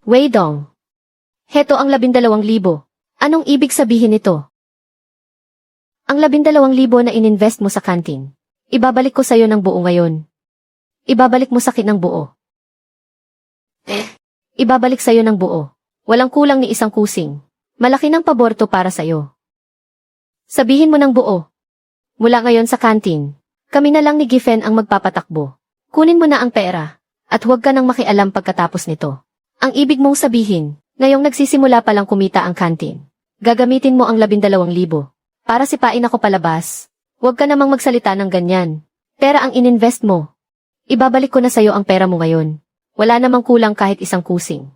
Wei Dong. Heto ang 12,000. Anong ibig sabihin nito? Ang 12,000 na ininvest mo sa kantin. Ibabalik ko sa'yo ng buo ngayon. Ibabalik mo sa akin ng buo. Ibabalik sa'yo ng buo. Walang kulang ni isang kusing. Malaki ng paborto para sa'yo. Sabihin mo ng buo. Mula ngayon sa kantin, kami na lang ni Giffen ang magpapatakbo. Kunin mo na ang pera, at huwag ka nang makialam pagkatapos nito. Ang ibig mong sabihin, ngayong nagsisimula palang kumita ang kantin, gagamitin mo ang 12,000 para sipain ako palabas. Huwag ka namang magsalita ng ganyan. Pera ang ininvest mo. Ibabalik ko na sa'yo ang pera mo ngayon. Wala namang kulang kahit isang kusing.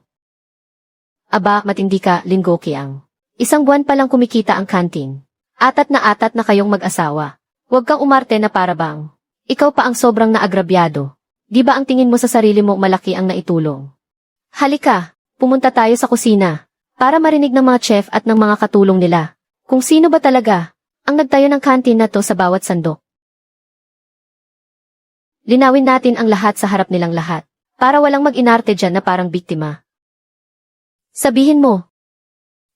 Aba, matindi ka, Lin Goqiang. Isang buwan palang kumikita ang kantin. Atat na kayong mag-asawa. Huwag kang umarte na para bang ikaw pa ang sobrang naagrabyado. Di ba ang tingin mo sa sarili mo malaki ang naitulong? Halika, pumunta tayo sa kusina para marinig ng mga chef at ng mga katulong nila kung sino ba talaga ang nagtayo ng kantin na to sa bawat sandok. Linawin natin ang lahat sa harap nilang lahat para walang mag-inarte dyan na parang biktima. Sabihin mo,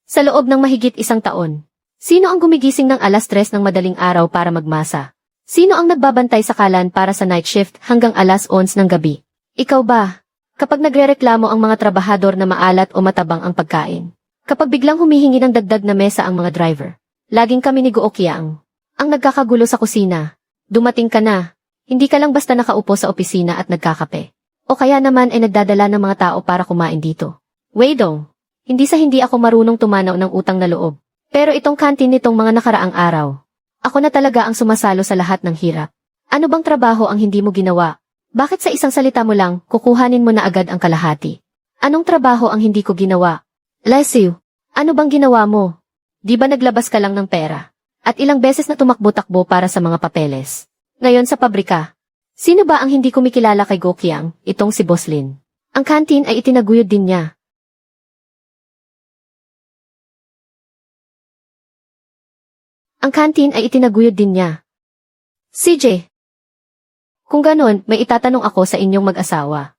sa loob ng mahigit isang taon, sino ang gumigising ng 3:00 ng madaling araw para magmasa? Sino ang nagbabantay sa kalan para sa night shift hanggang 11:00 ng gabi? Ikaw ba? Kapag nagrereklamo ang mga trabahador na maalat o matabang ang pagkain. Kapag biglang humihingi ng dagdag na mesa ang mga driver. Laging kami ni Goqiang ang nagkakagulo sa kusina. Dumating ka na. Hindi ka lang basta nakaupo sa opisina at nagkakape. O kaya naman ay nagdadala ng mga tao para kumain dito. Wei Dong, hindi ako marunong tumanaw ng utang na loob. Pero itong kantin nitong mga nakaraang araw. Ako na talaga ang sumasalo sa lahat ng hirap. Ano bang trabaho ang hindi mo ginawa? Bakit sa isang salita mo lang, kukuhanin mo na agad ang kalahati? Anong trabaho ang hindi ko ginawa? Lesiu, ano bang ginawa mo? Di ba naglabas ka lang ng pera? At ilang beses na tumakbo-takbo para sa mga papeles? Ngayon sa pabrika. Sino ba ang hindi kumikilala kay Goqiang, itong si Boss Lin? Ang kantin ay itinaguyod din niya. Ang kantin ay itinaguyod din niya. CJ. Kung ganon, may itatanong ako sa inyong mag-asawa.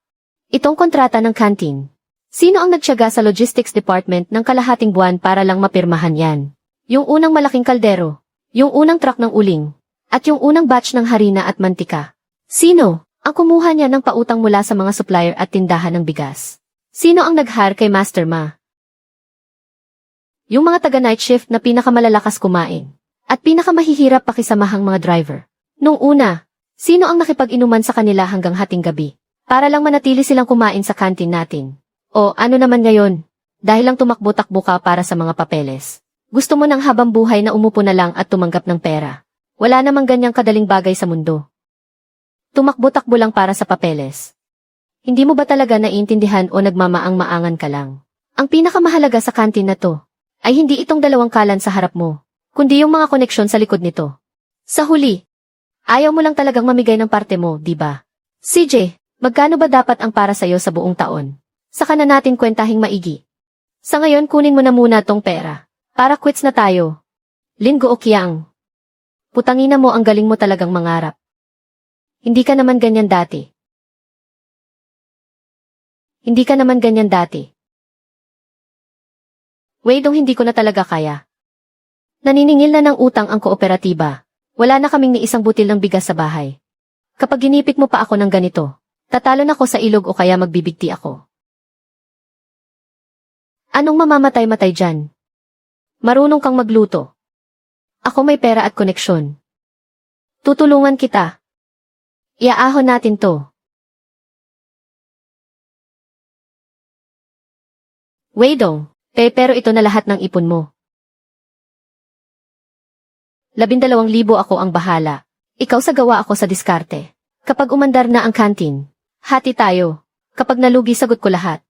Itong kontrata ng kantin. Sino ang nagtiyaga sa logistics department ng kalahating buwan para lang mapirmahan yan? Yung unang malaking kaldero, yung unang truck ng uling, at yung unang batch ng harina at mantika. Sino ang kumuha niya ng pautang mula sa mga supplier at tindahan ng bigas? Sino ang nag-hire kay Master Ma? Yung mga taga-night shift na pinakamalalakas kumain, at pinakamahihirap pakisamahang mga driver. Nung una, sino ang nakipag-inuman sa kanila hanggang hating gabi, para lang manatili silang kumain sa kantin natin? O ano naman ngayon, dahil lang tumakbo-takbo ka para sa mga papeles. Gusto mo ng habang buhay na umupo na lang at tumanggap ng pera. Wala namang ganyang kadaling bagay sa mundo. Tumakbo-takbo lang para sa papeles. Hindi mo ba talaga naiintindihan o nagmamaang-maangan ka lang? Ang pinakamahalaga sa kantin na to, ay hindi itong dalawang kalan sa harap mo, kundi yung mga koneksyon sa likod nito. Sa huli, ayaw mo lang talagang mamigay ng parte mo, di ba? CJ, magkano ba dapat ang para sa'yo sa buong taon? Saka na natin kwentahing maigi. Sa ngayon kunin mo na muna tong pera. Para quits na tayo. Lin Goqiang. Putangina mo, ang galing mo talagang mangarap. Hindi ka naman ganyan dati. Hindi ka naman ganyan dati. Wei Dong, hindi ko na talaga kaya. Naniningil na ng utang ang kooperatiba. Wala na kaming ni isang butil ng bigas sa bahay. Kapag ginipit mo pa ako ng ganito, tatalon ako sa ilog o kaya magbibigti ako. Anong mamamatay-matay dyan? Marunong kang magluto. Ako may pera at koneksyon. Tutulungan kita. Iaahon natin to. Wei Dong, pero ito na lahat ng ipon mo. 12,000 ako ang bahala. Ikaw sa gawa, ako sa diskarte. Kapag umandar na ang kantin, hati tayo. Kapag nalugi, sagot ko lahat.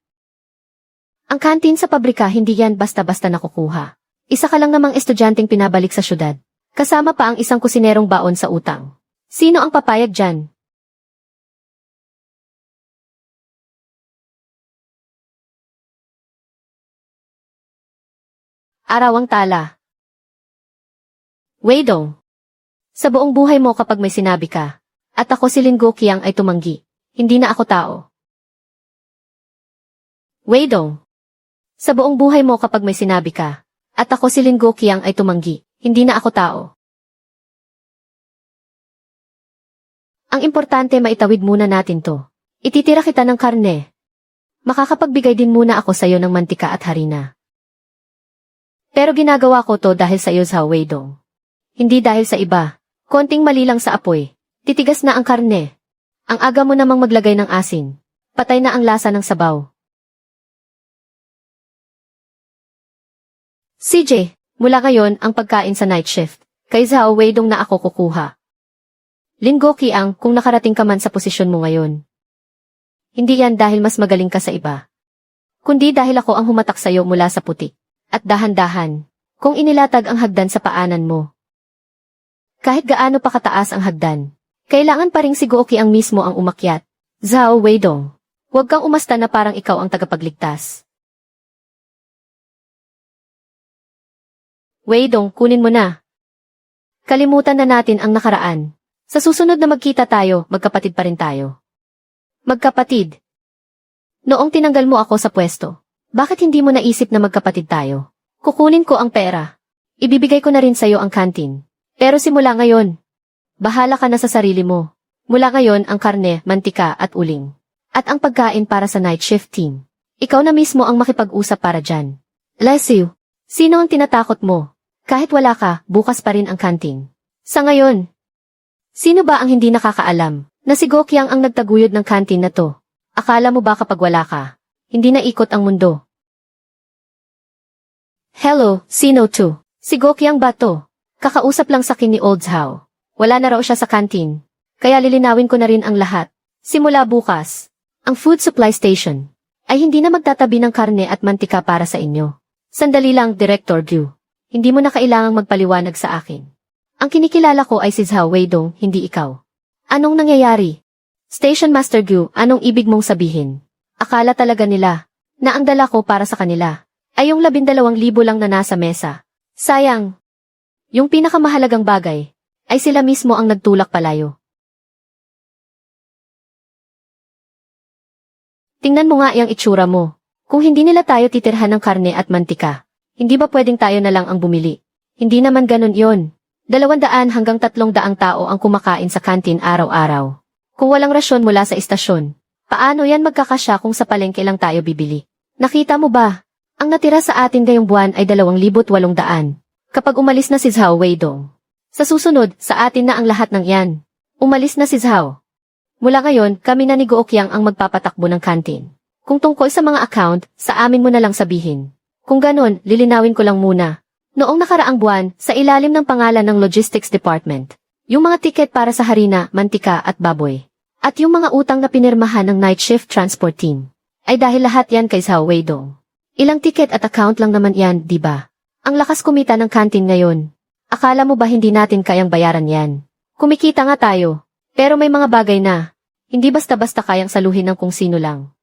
Ang kantin sa pabrika, hindi yan basta-basta nakukuha. Isa ka lang namang estudyanteng pinabalik sa syudad. Kasama pa ang isang kusinerong baon sa utang. Sino ang papayag dyan? Arawang tala. Wei Dong. Sa buong buhay mo kapag may sinabi ka, at ako si Lin Goqiang ay tumanggi, hindi na ako tao. Weidong. Sa buong buhay mo kapag may sinabi ka, at ako si Lin Goqiang ay tumanggi, hindi na ako tao. Ang importante maitawid muna natin to. Ititira kita ng karne. Makakapagbigay din muna ako sa'yo ng mantika at harina. Pero ginagawa ko to dahil sa iyo, Zhao Weidong. Hindi dahil sa iba. Konting mali lang sa apoy. Titigas na ang karne. Ang aga mo namang maglagay ng asin. Patay na ang lasa ng sabaw. CJ, mula ngayon ang pagkain sa night shift. Kay Zhao Weidong na ako kukuha. Lin Goqiang, kung nakarating ka man sa posisyon mo ngayon. Hindi yan dahil mas magaling ka sa iba. Kundi dahil ako ang humatak sa'yo mula sa putik. At dahan-dahan, kung inilatag ang hagdan sa paanan mo. Kahit gaano pa kataas ang hagdan, kailangan pa ring si Goqiang mismo ang umakyat. Zhao Weidong, huwag kang umasta na parang ikaw ang tagapagligtas. Weidong, kunin mo na. Kalimutan na natin ang nakaraan. Sa susunod na magkita tayo, magkapatid pa rin tayo. Magkapatid. Noong tinanggal mo ako sa pwesto, bakit hindi mo naisip na magkapatid tayo? Kukunin ko ang pera. Ibibigay ko na rin sa'yo ang kantin. Pero simula ngayon, bahala ka na sa sarili mo. Mula ngayon ang karne, mantika at uling. At ang pagkain para sa night shift team. Ikaw na mismo ang makipag-usap para dyan. Leslie, sino ang tinatakot mo? Kahit wala ka, bukas pa rin ang kantin. Sa ngayon, sino ba ang hindi nakakaalam na si Goqiang ang nagtaguyod ng kantin na to? Akala mo ba kapag wala ka, hindi na ikot ang mundo? Hello, sino to? Si Goqiang ba to? Kakausap lang sa akin ni Old Zhao. Wala na raw siya sa kantin. Kaya lilinawin ko na rin ang lahat. Simula bukas, ang food supply station ay hindi na magtatabi ng karne at mantika para sa inyo. Sandali lang, Director Gu. Hindi mo na kailangang magpaliwanag sa akin. Ang kinikilala ko ay si Zhao Weidong, hindi ikaw. Anong nangyayari? Station Master Gu, anong ibig mong sabihin? Akala talaga nila na ang dala ko para sa kanila ay yung 12,000 lang na nasa mesa. Sayang. Yung pinakamahalagang bagay ay sila mismo ang nagtulak palayo. Tingnan mo nga yung itsura mo. Kung hindi nila tayo titirhan ng karne at mantika, hindi ba pwedeng tayo na lang ang bumili? Hindi naman ganun yon. 200 hanggang 300 tao ang kumakain sa kantin araw-araw. Kung walang rasyon mula sa istasyon, paano yan magkakasya kung sa palengke lang tayo bibili? Nakita mo ba? Ang natira sa atin ngayong buwan ay 2,800. Kapag umalis na si Zhao Weidong. Sa susunod, sa atin na ang lahat ng yan. Umalis na si Zhao. Mula ngayon, kami na ni Goqiang ang magpapatakbo ng kantin. Kung tungkol sa mga account, sa amin mo na lang sabihin. Kung ganon, lilinawin ko lang muna. Noong nakaraang buwan, sa ilalim ng pangalan ng Logistics Department, yung mga tiket para sa harina, mantika at baboy, at yung mga utang na pinirmahan ng night shift transport team, ay dahil lahat yan kay Zhao Weidong. Ilang tiket at account lang naman yan, di ba? Ang lakas kumita ng kantin ngayon. Akala mo ba hindi natin kayang bayaran yan? Kumikita nga tayo, pero may mga bagay na, hindi basta-basta kayang saluhin ng kung sino lang.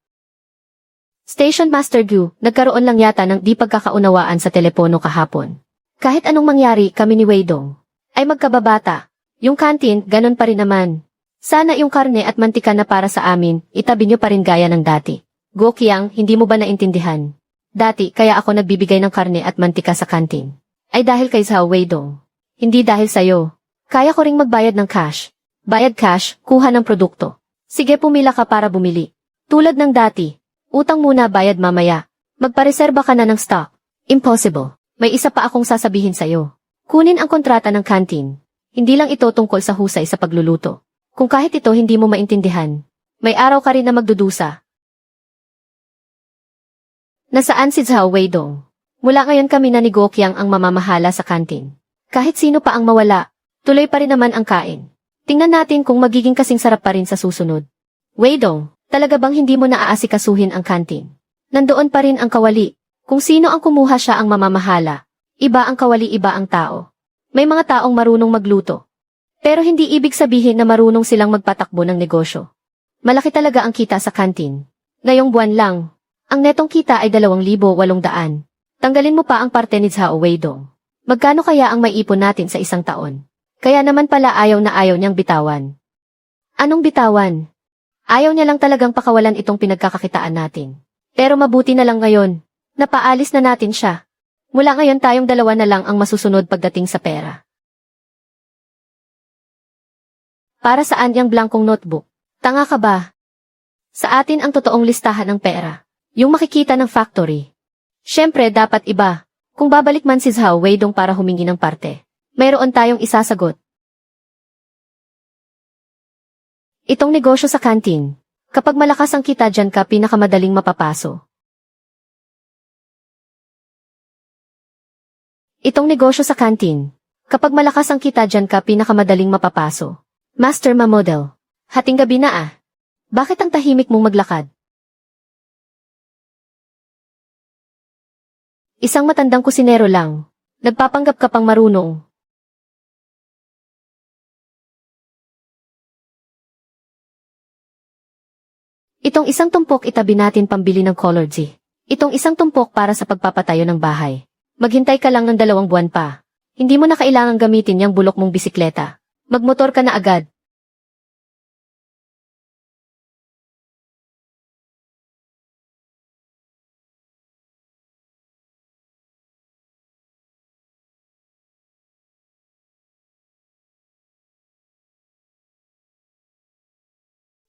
Station Master Gu, nagkaroon lang yata ng di pagkakaunawaan sa telepono kahapon. Kahit anong mangyari kami ni Weidong, ay magkababata. Yung kantin, ganon pa rin naman. Sana yung karne at mantika na para sa amin, itabi nyo pa rin gaya ng dati. Goqiang, hindi mo ba naintindihan? Dati, kaya ako nagbibigay ng karne at mantika sa kantin. Ay dahil kay Zhao Weidong. Hindi dahil sa'yo. Kaya ko ring magbayad ng cash. Bayad cash, kuha ng produkto. Sige pumila ka para bumili. Tulad ng dati. Utang muna bayad mamaya. Magpareserba ka na ng stock. Impossible. May isa pa akong sasabihin sa'yo. Kunin ang kontrata ng kantin. Hindi lang ito tungkol sa husay sa pagluluto. Kung kahit ito hindi mo maintindihan, may araw ka rin na magdudusa. Nasaan si Zhao Weidong? Mula ngayon kami na ni Goqiang ang mamamahala sa kantin. Kahit sino pa ang mawala, tuloy pa rin naman ang kain. Tingnan natin kung magiging kasing sarap pa rin sa susunod. Weidong. Talaga bang hindi mo naaasikasuhin ang kantin? Nandoon pa rin ang kawali. Kung sino ang kumuha siya ang mamamahala. Iba ang kawali, iba ang tao. May mga taong marunong magluto. Pero hindi ibig sabihin na marunong silang magpatakbo ng negosyo. Malaki talaga ang kita sa kantin. Ngayong buwan lang, ang netong kita ay 2,800. Tanggalin mo pa ang parte ni Zhao Weidong. Magkano kaya ang maiipon natin sa isang taon? Kaya naman pala ayaw na ayaw niyang bitawan. Anong bitawan? Ayaw niya lang talagang pakawalan itong pinagkakakitaan natin. Pero mabuti na lang ngayon. Napaalis na natin siya. Mula ngayon tayong dalawa na lang ang masusunod pagdating sa pera. Para saan yung blankong notebook? Tanga ka ba? Sa atin ang totoong listahan ng pera. Yung makikita ng factory. Siyempre dapat iba. Kung babalik man si Zhao Weidong para humingi ng parte, mayroon tayong isasagot. Itong negosyo sa kantin. Kapag malakas ang kita dyan ka pinakamadaling mapapaso. Itong negosyo sa kantin. Kapag malakas ang kita dyan ka pinakamadaling mapapaso. Master Ma Model. Hating gabi na ah. Bakit ang tahimik mong maglakad? Isang matandang kusinero lang. Nagpapanggap ka pang marunong. Itong isang tumpok itabi natin pambili ng color G. Itong isang tumpok para sa pagpapatayo ng bahay. Maghintay ka lang ng 2 buwan pa. Hindi mo na kailangang gamitin yung bulok mong bisikleta. Magmotor ka na agad.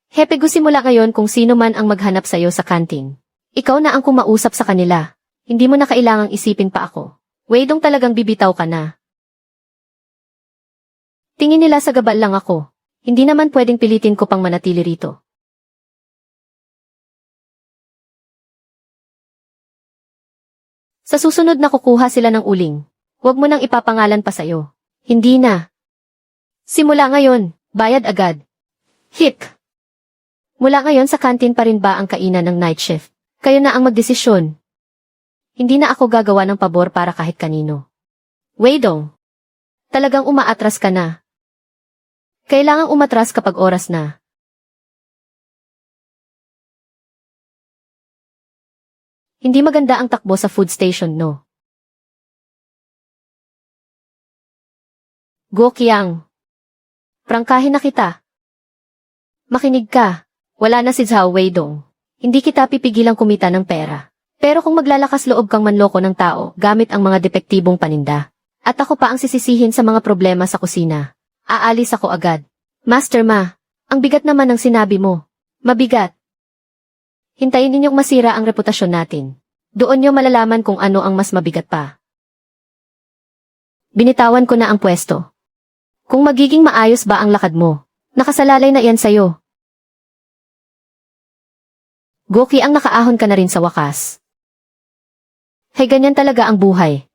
Hepe simula ngayon kung sino man ang maghanap sa'yo sa kantin. Ikaw na ang kumausap sa kanila. Hindi mo na kailangang isipin pa ako. Weidong talagang bibitaw ka na. Tingin nila sa gabal lang ako. Hindi naman pwedeng pilitin ko pang manatili rito. Sa susunod na kukuha sila ng uling. Huwag mo nang ipapangalan pa sa'yo. Hindi na. Simula ngayon, bayad agad. Hik! Mula ngayon sa kantin pa rin ba ang kainan ng night shift? Kayo na ang magdesisyon. Hindi na ako gagawa ng pabor para kahit kanino. Weidong. Talagang umaatras ka na. Kailangang umatras kapag oras na. Hindi maganda ang takbo sa food station, no? Go Qiang. Prangkahin na kita. Makinig ka. Wala na si Zhao Weidong. Hindi kita pipigilang kumita ng pera. Pero kung maglalakas loob kang manloko ng tao gamit ang mga depektibong paninda, at ako pa ang sisisihin sa mga problema sa kusina, aalis ako agad. Master Ma, ang bigat naman ng sinabi mo. Mabigat. Hintayin ninyong masira ang reputasyon natin. Doon nyo malalaman kung ano ang mas mabigat pa. Binitawan ko na ang pwesto. Kung magiging maayos ba ang lakad mo, nakasalalay na yan sa'yo. Goki ang nakaahon ka na rin sa wakas. Hay ganyan talaga ang buhay.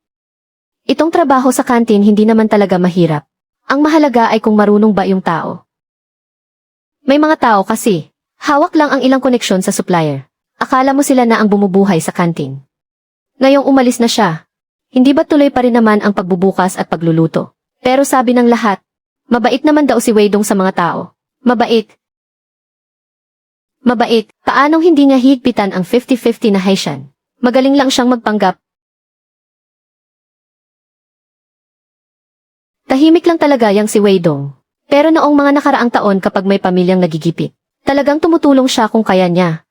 Itong trabaho sa kantin hindi naman talaga mahirap. Ang mahalaga ay kung marunong ba yung tao. May mga tao kasi, hawak lang ang ilang koneksyon sa supplier. Akala mo sila na ang bumubuhay sa kantin. Ngayong umalis na siya, hindi ba tuloy pa rin naman ang pagbubukas at pagluluto? Pero sabi ng lahat, mabait naman daw si Weidong sa mga tao. Mabait. Mabait, paanong hindi niya higpitan ang 50-50 na Haitian? Magaling lang siyang magpanggap. Tahimik lang talaga yang si Weidong. Pero noong mga nakaraang taon kapag may pamilyang nagigipit, talagang tumutulong siya kung kaya niya.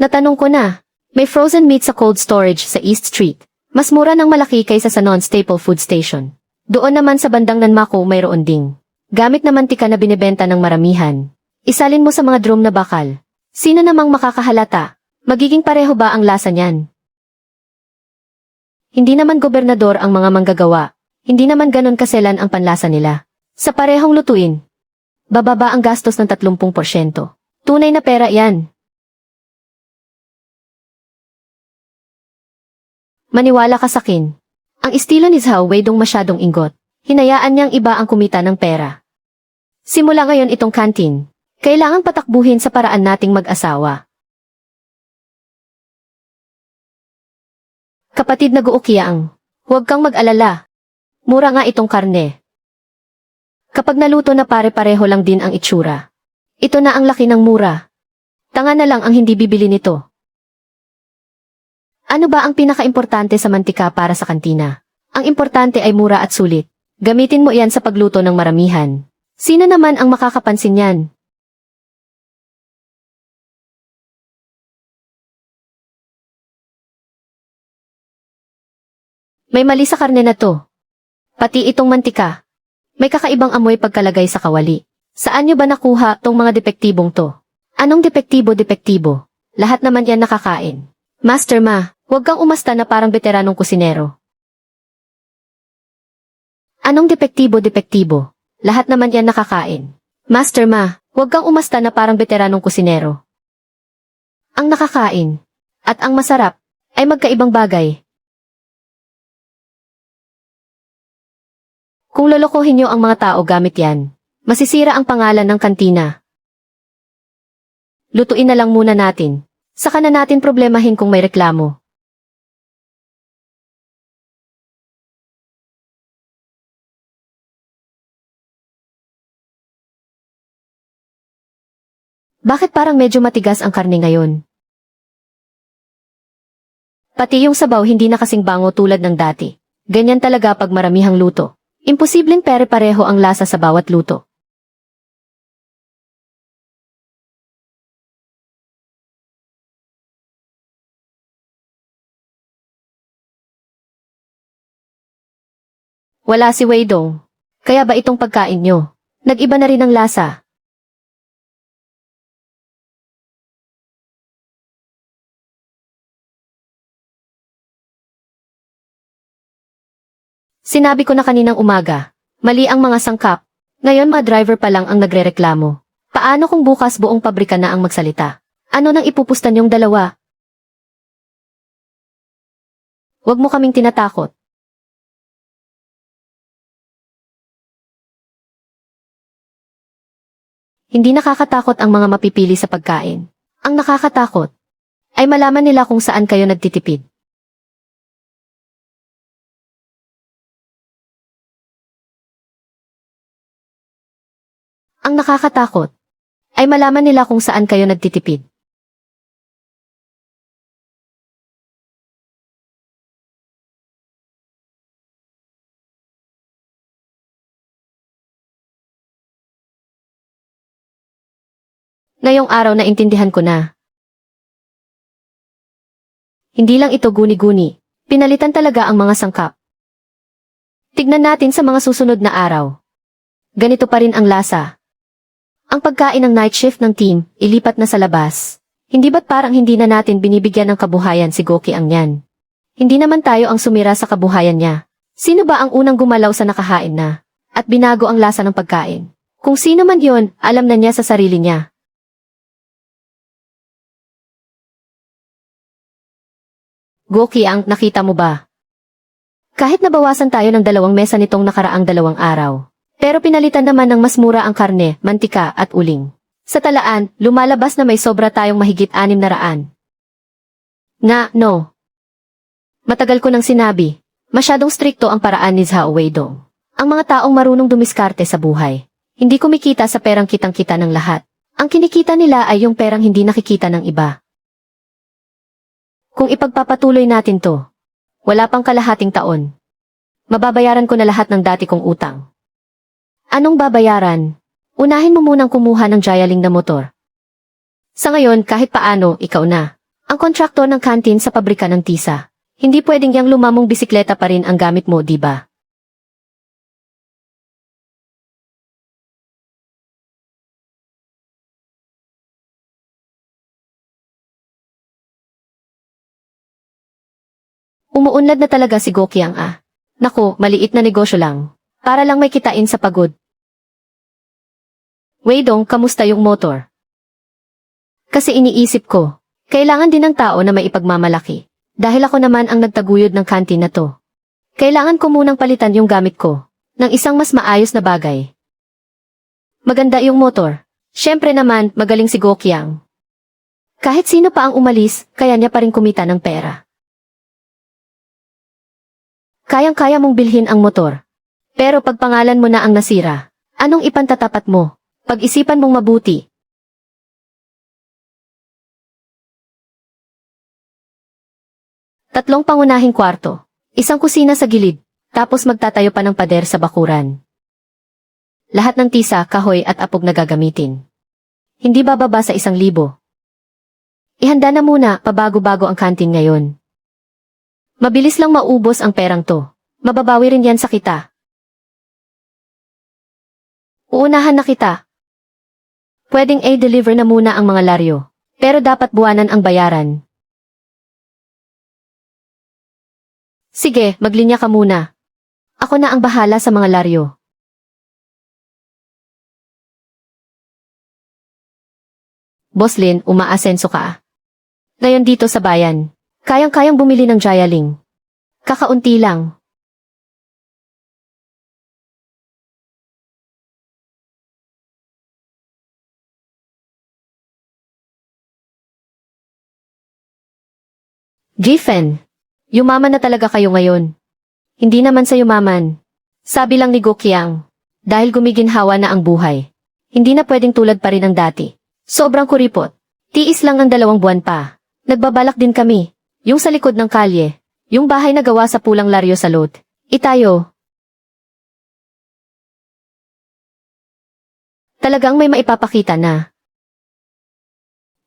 Natanong ko na, may frozen meat sa cold storage sa East Street. Mas mura ng malaki kaysa sa non-staple food station. Doon naman sa bandang Nanmako mayroon ding. Gamit na mantika na binebenta ng maramihan. Isalin mo sa mga drum na bakal. Sino namang makakahalata? Magiging pareho ba ang lasa niyan? Hindi naman gobernador ang mga manggagawa. Hindi naman ganon kaselan ang panlasa nila. Sa parehong lutuin, bababa ang gastos ng 30%. Tunay na pera yan. Maniwala ka sakin. Ang estilo ni Zhao Weidong masyadong ingot. Hinayaan niyang iba ang kumita ng pera. Simula ngayon itong kantin. Kailangang patakbuhin sa paraan nating mag-asawa. Kapatid na Guoqiang, huwag kang mag-alala. Mura nga itong karne. Kapag naluto na pare-pareho lang din ang itsura. Ito na ang laki ng mura. Tanga na lang ang hindi bibili nito. Ano ba ang pinaka-importante sa mantika para sa kantina? Ang importante ay mura at sulit. Gamitin mo iyan sa pagluto ng maramihan. Sino naman ang makakapansin niyan? May mali sa karne na to. Pati itong mantika. May kakaibang amoy pagkalagay sa kawali. Saan niyo ba nakuha tong mga depektibong to? Anong depektibo? Lahat naman yan nakakain. Master Ma, huwag kang umasta na parang veteranong kusinero. Anong depektibo? Lahat naman yan nakakain. Master Ma, huwag kang umasta na parang veteranong kusinero. Ang nakakain at ang masarap ay magkaibang bagay. Kung lolokohin niyo ang mga tao gamit yan, masisira ang pangalan ng kantina. Lutuin na lang muna natin. Saka na natin problemahin kung may reklamo. Bakit parang medyo matigas ang karne ngayon? Pati yung sabaw hindi na kasing bango tulad ng dati. Ganyan talaga pag maramihang luto. Imposibleng pare-pareho ang lasa sa bawat luto. Wala si Weidong. Kaya ba itong pagkain nyo? Nag-iba na rin ang lasa. Sinabi ko na kaninang umaga, mali ang mga sangkap. Ngayon mga driver pa lang ang nagrereklamo. Paano kung bukas buong pabrika na ang magsalita? Ano nang ipupustan yung dalawa? Huwag mo kaming tinatakot. Hindi nakakatakot ang mga mapipili sa pagkain. Ang nakakatakot ay malaman nila kung saan kayo nagtitipid. Ang nakakatakot ay malaman nila kung saan kayo nagtitipid. Ngayong araw na intindihan ko na. Hindi lang ito guni-guni. Pinalitan talaga ang mga sangkap. Tignan natin sa mga susunod na araw. Ganito pa rin ang lasa. Ang pagkain ng night shift ng team, ilipat na sa labas. Hindi ba't parang hindi na natin binibigyan ng kabuhayan si Goki ang yan? Hindi naman tayo ang sumira sa kabuhayan niya. Sino ba ang unang gumalaw sa nakahain na? At binago ang lasa ng pagkain? Kung sino man yon, alam na niya sa sarili niya. Goki ang nakita mo ba? Kahit nabawasan tayo ng 2 mesa nitong nakaraang 2 araw. Pero pinalitan naman ng mas mura ang karne, mantika at uling. Sa talaan, lumalabas na may sobra tayong mahigit 600. No. Matagal ko nang sinabi, masyadong strikto ang paraan ni Zhao Weidong. Ang mga taong marunong dumiskarte sa buhay. Hindi kumikita sa perang kitang-kita ng lahat. Ang kinikita nila ay yung perang hindi nakikita ng iba. Kung ipagpapatuloy natin to, wala pang kalahating taon. Mababayaran ko na lahat ng dati kong utang. Anong babayaran? Unahin mo munang kumuha ng Jialing na motor. Sa ngayon kahit paano, ikaw na. Ang kontraktor ng kantin sa pabrika ng tisa. Hindi pwedeng yang lumamong bisikleta pa rin ang gamit mo, di ba? Umuunlad na talaga si Gokyang ah. Naku, maliit na negosyo lang. Para lang may kitain sa pagod. Weidong, kamusta yung motor? Kasi iniisip ko, kailangan din ng tao na may ipagmamalaki. Dahil ako naman ang nagtaguyod ng kantin na to. Kailangan ko munang palitan yung gamit ko ng isang mas maayos na bagay. Maganda yung motor. Siyempre naman, magaling si Gokyang. Kahit sino pa ang umalis, kaya niya pa rin kumita ng pera. Kayang-kaya mong bilhin ang motor. Pero pag pangalan mo na ang nasira, anong ipantatapat mo? Pag-isipan mong mabuti. Tatlong pangunahing kwarto. Isang kusina sa gilid. Tapos magtatayo pa ng pader sa bakuran. Lahat ng tisa, kahoy at apog na gagamitin. Hindi bababa sa 1,000. Ihanda na muna, pabago-bago ang kantin ngayon. Mabilis lang maubos ang perang to. Mababawi rin yan sa kita. Uunahan na kita. Pwedeng deliver na muna ang mga laryo. Pero dapat buwanan ang bayaran. Sige, maglinya ka muna. Ako na ang bahala sa mga laryo. Boss Lin, umaasenso ka. Ngayon dito sa bayan, kayang-kayang bumili ng Jialing. Kakaunti lang. Jifen, yumaman na talaga kayo ngayon. Hindi naman sa yumaman. Sabi lang ni Gokiang, dahil gumiginhawa na ang buhay. Hindi na pwedeng tulad pa rin ang dati. Sobrang kuripot. Tiis lang ang 2 buwan pa. Nagbabalak din kami. Yung sa likod ng kalye. Yung bahay na gawa sa pulang laryo sa lot. Itayo. Talagang may maipapakita na.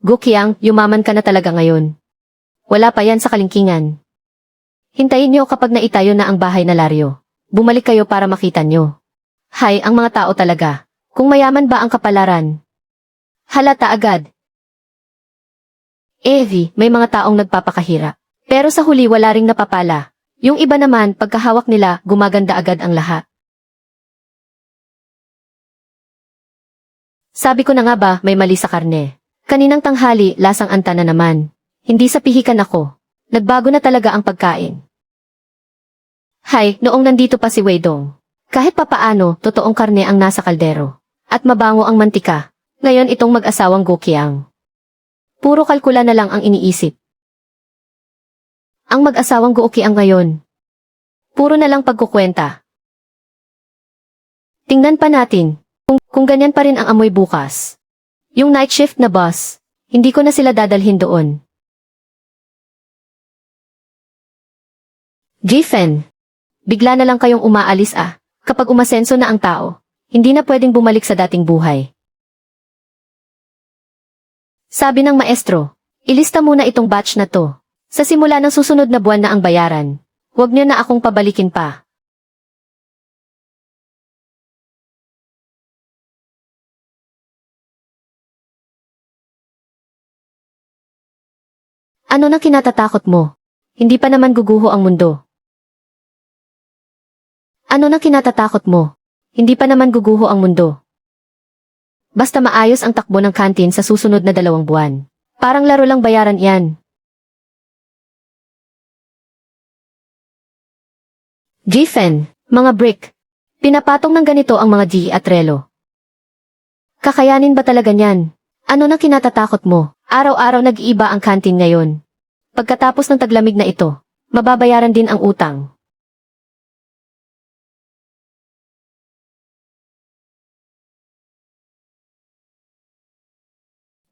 Gokiang, yumaman ka na talaga ngayon. Wala pa yan sa kalingkingan. Hintayin nyo kapag naitayo na ang bahay na laryo. Bumalik kayo para makita nyo. Hay, ang mga tao talaga. Kung mayaman ba ang kapalaran? Halata agad. May mga taong nagpapakahira. Pero sa huli wala ring napapala. Yung iba naman, pagkahawak nila, gumaganda agad ang lahat. Sabi ko na nga ba, may mali sa karne. Kaninang tanghali, lasang anta na naman. Hindi sa pihikan ako. Nagbago na talaga ang pagkain. Hay, noong nandito pa si Weidong. Kahit papaano, totoong karne ang nasa kaldero. At mabango ang mantika. Ngayon itong mag-asawang Gokiang. Puro kalkula na lang ang iniisip. Ang mag-asawang Gokiang ngayon. Puro na lang pagkukwenta. Tingnan pa natin, kung ganyan pa rin ang amoy bukas. Yung night shift na boss, hindi ko na sila dadalhin doon. Jifen, bigla na lang kayong umaalis kapag umasenso na ang tao, hindi na pwedeng bumalik sa dating buhay. Sabi ng maestro, ilista muna itong batch na to. Sa simula ng susunod na buwan na ang bayaran. Huwag niyo na akong pabalikin pa. Ano na kinatatakot mo? Hindi pa naman guguho ang mundo. Ano na kinatatakot mo? Hindi pa naman guguho ang mundo. Basta maayos ang takbo ng kantin sa susunod na 2 buwan. Parang laro lang bayaran yan. Jifen, mga brick. Pinapatong ng ganito ang mga G at relo. Kakayanin ba talaga niyan? Ano na kinatatakot mo? Araw-araw nag-iiba ang kantin ngayon. Pagkatapos ng taglamig na ito, mababayaran din ang utang.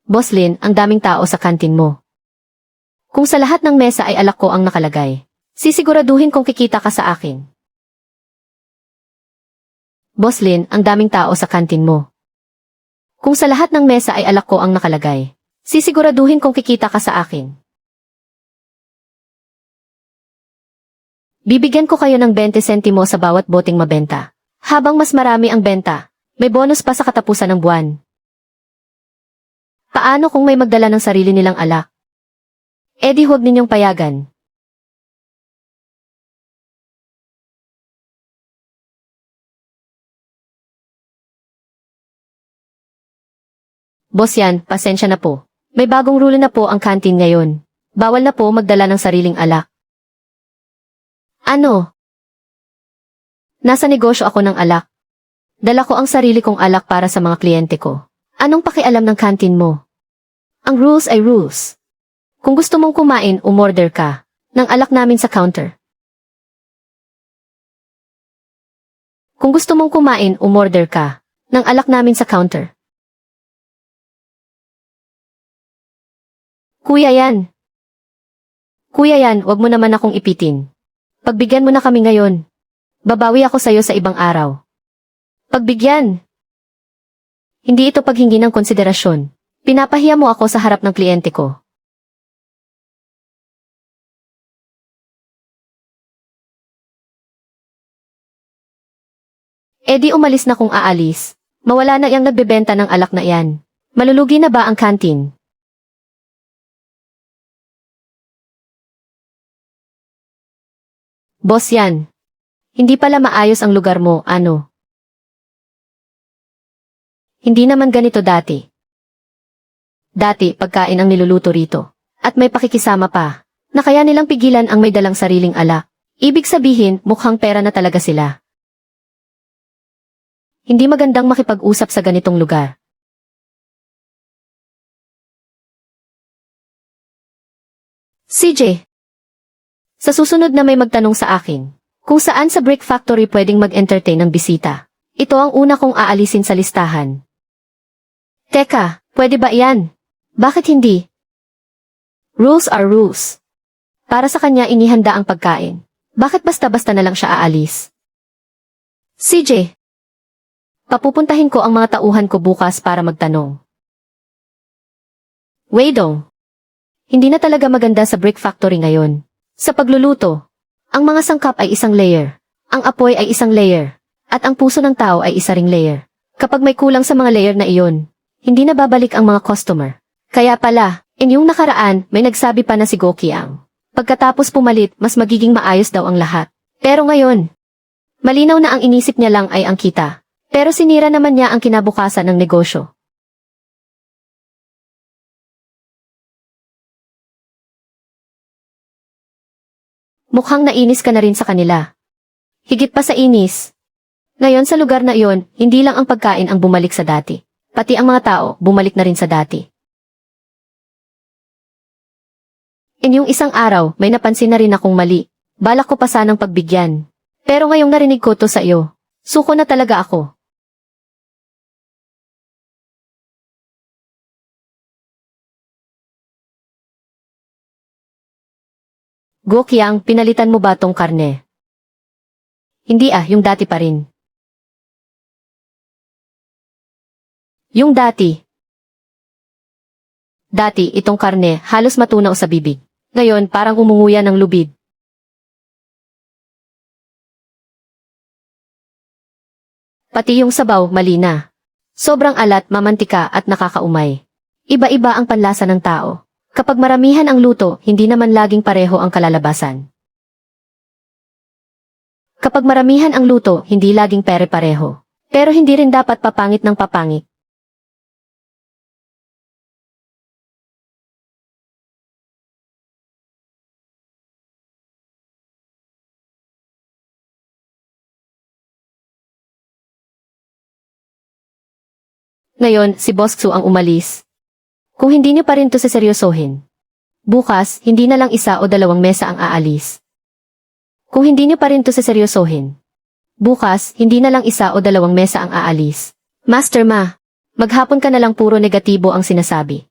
Boss Lin, ang daming tao sa kantin mo. Kung sa lahat ng mesa ay alak ko ang nakalagay, sisiguraduhin kong kikita ka sa akin. Boss Lin, ang daming tao sa kantin mo. Kung sa lahat ng mesa ay alak ko ang nakalagay, sisiguraduhin kong kikita ka sa akin. Bibigyan ko kayo ng 20 sentimo sa bawat boteng mabenta. Habang mas marami ang benta, may bonus pa sa katapusan ng buwan. Paano kung may magdala ng sarili nilang alak? Di huwag ninyong payagan. Boss yan, pasensya na po. May bagong rule na po ang kantin ngayon. Bawal na po magdala ng sariling alak. Ano? Nasa negosyo ako ng alak. Dala ko ang sarili kong alak para sa mga kliyente ko. Anong pakialam ng kantin mo? Ang rules ay rules. Kung gusto mong kumain, umorder ka ng alak namin sa counter. Kung gusto mong kumain, umorder ka ng alak namin sa counter. Kuya yan. Kuya yan, wag mo naman akong ipitin. Pagbigyan mo na kami ngayon. Babawi ako sa'yo sa ibang araw. Pagbigyan. Hindi ito paghingi ng konsiderasyon. Pinapahiya mo ako sa harap ng kliyente ko. E di umalis na kung aalis. Mawala na iyang nagbebenta ng alak na iyan. Malulugi na ba ang kantin? Boss yan. Hindi pala maayos ang lugar mo, ano? Hindi naman ganito dati. Dati, pagkain ang niluluto rito. At may pakikisama pa, na kaya nilang pigilan ang may dalang sariling alak. Ibig sabihin, mukhang pera na talaga sila. Hindi magandang makipag-usap sa ganitong lugar. CJ, sa susunod na may magtanong sa akin, kung saan sa Brick Factory pwedeng mag-entertain ng bisita, ito ang una kong aalisin sa listahan. Teka, pwede ba yan? Bakit hindi? Rules are rules. Para sa kanya inihanda ang pagkain. Bakit basta-basta na lang siya aalis? CJ, papupuntahin ko ang mga tauhan ko bukas para magtanong. Weidong, hindi na talaga maganda sa Brick Factory ngayon. Sa pagluluto, ang mga sangkap ay isang layer, ang apoy ay isang layer, at ang puso ng tao ay isa ring layer. Kapag may kulang sa mga layer na iyon, hindi na babalik ang mga customer. Kaya pala, inyong nakaraan, may nagsabi pa na si Gokiang. Pagkatapos pumalit, mas magiging maayos daw ang lahat. Pero ngayon, malinaw na ang inisip niya lang ay ang kita. Pero sinira naman niya ang kinabukasan ng negosyo. Mukhang nainis ka na rin sa kanila. Higit pa sa inis. Ngayon sa lugar na iyon, hindi lang ang pagkain ang bumalik sa dati. Pati ang mga tao, bumalik na rin sa dati. Inyong isang araw, may napansin na rin akong mali. Balak ko pa sanang pagbigyan. Pero ngayong narinig ko to sa iyo, suko na talaga ako. Gokiang, pinalitan mo ba tong karne? Hindi yung dati pa rin. Yung dati. Dati, itong karne, halos matunaw sa bibig. Ngayon, parang umunguya ng lubid. Pati yung sabaw, mali na. Sobrang alat, mamantika at nakakaumay. Iba-iba ang panlasa ng tao. Kapag maramihan ang luto, hindi naman laging pareho ang kalalabasan. Kapag maramihan ang luto, hindi laging pare-pareho. Pero hindi rin dapat papangit ng papangit. Ngayon, si Boss Xu ang umalis. Kung hindi niyo pa rin to seseryosohin. Bukas, hindi na lang isa o dalawang mesa ang aalis. Kung hindi niyo pa rin to seseryosohin. Bukas, hindi na lang isa o dalawang mesa ang aalis. Master Ma, maghapon ka na lang puro negatibo ang sinasabi.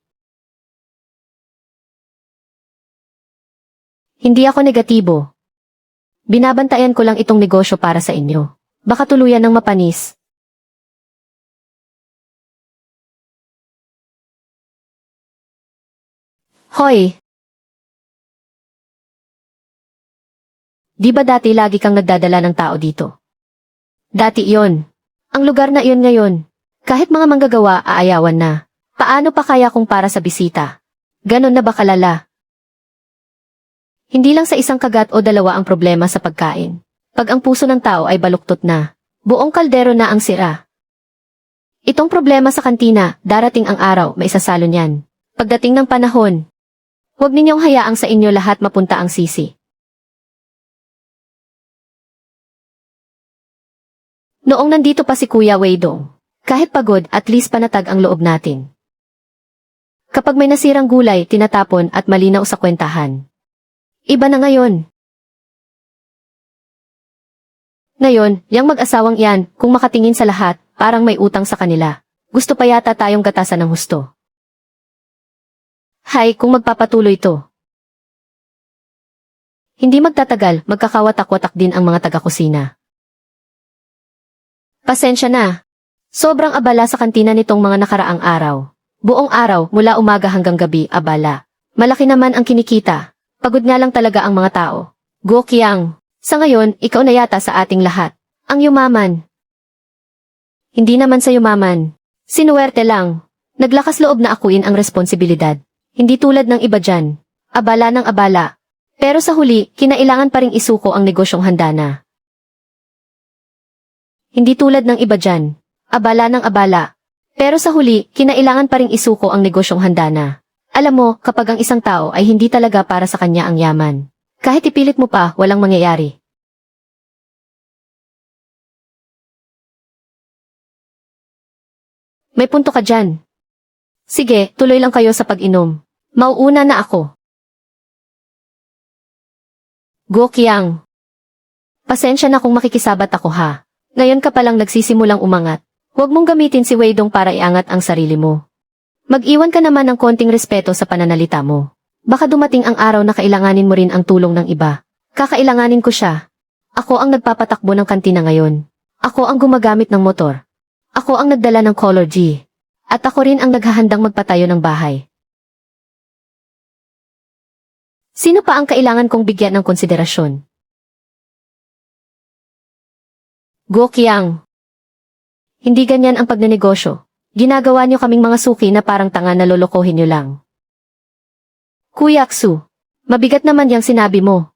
Hindi ako negatibo. Binabantayan ko lang itong negosyo para sa inyo. Baka tuluyan ng mapanis. Hoy! Di ba dati lagi kang nagdadala ng tao dito? Dati iyon. Ang lugar na iyon ngayon. Kahit mga manggagawa aayawan na. Paano pa kaya kung para sa bisita? Ganon na ba kalala? Hindi lang sa isang kagat o dalawa ang problema sa pagkain. Pag ang puso ng tao ay baluktot na, buong kaldero na ang sira. Itong problema sa kantina, darating ang araw, may isasalo niyan. Pagdating ng panahon, huwag ninyong hayaang sa inyo lahat mapunta ang sisi. Noong nandito pa si Kuya Weidong, kahit pagod at least panatag ang loob natin. Kapag may nasirang gulay, tinatapon at malinaw sa kwentahan. Iba na ngayon. Ngayon, yang mag-asawang iyan, kung makatingin sa lahat, parang may utang sa kanila. Gusto pa yata tayong gatasan ng husto. Hay, kung magpapatuloy to. Hindi magtatagal, magkakawatak-watak din ang mga taga-kusina. Pasensya na. Sobrang abala sa kantina nitong mga nakaraang araw. Buong araw, mula umaga hanggang gabi, abala. Malaki naman ang kinikita. Pagod nga lang talaga ang mga tao. Guo Qiang, sa ngayon, ikaw na yata sa ating lahat. Ang yumaman. Hindi naman sa yumaman. Sinuwerte lang. Naglakas loob na akuin ang responsibilidad. Hindi tulad ng iba dyan. Abala ng abala. Pero sa huli, kinailangan pa ring isuko ang negosyong handa na. Hindi tulad ng iba dyan. Abala ng abala. Pero sa huli, kinailangan pa ring isuko ang negosyong handa na. Alam mo, kapag ang isang tao ay hindi talaga para sa kanya ang yaman. Kahit ipilit mo pa, walang mangyayari. May punto ka dyan. Sige, tuloy lang kayo sa pag-inom. Mauuna na ako. Guo Qiang. Pasensya na kung makikisabat ako ha. Ngayon ka palang nagsisimulang umangat. Huwag mong gamitin si Weidong para iangat ang sarili mo. Mag-iwan ka naman ng konting respeto sa pananalita mo. Baka dumating ang araw na kailanganin mo rin ang tulong ng iba. Kakailanganin ko siya. Ako ang nagpapatakbo ng kantina ngayon. Ako ang gumagamit ng motor. Ako ang nagdala ng Color G. At ako rin ang naghahandang magpatayo ng bahay. Sino pa ang kailangan kong bigyan ng konsiderasyon? Guo Qiang. Hindi ganyan ang pagnenegosyo. Ginagawa niyo kaming mga suki na parang tanga na lolokohin niyo lang. Kuya Xu, mabigat naman yang sinabi mo.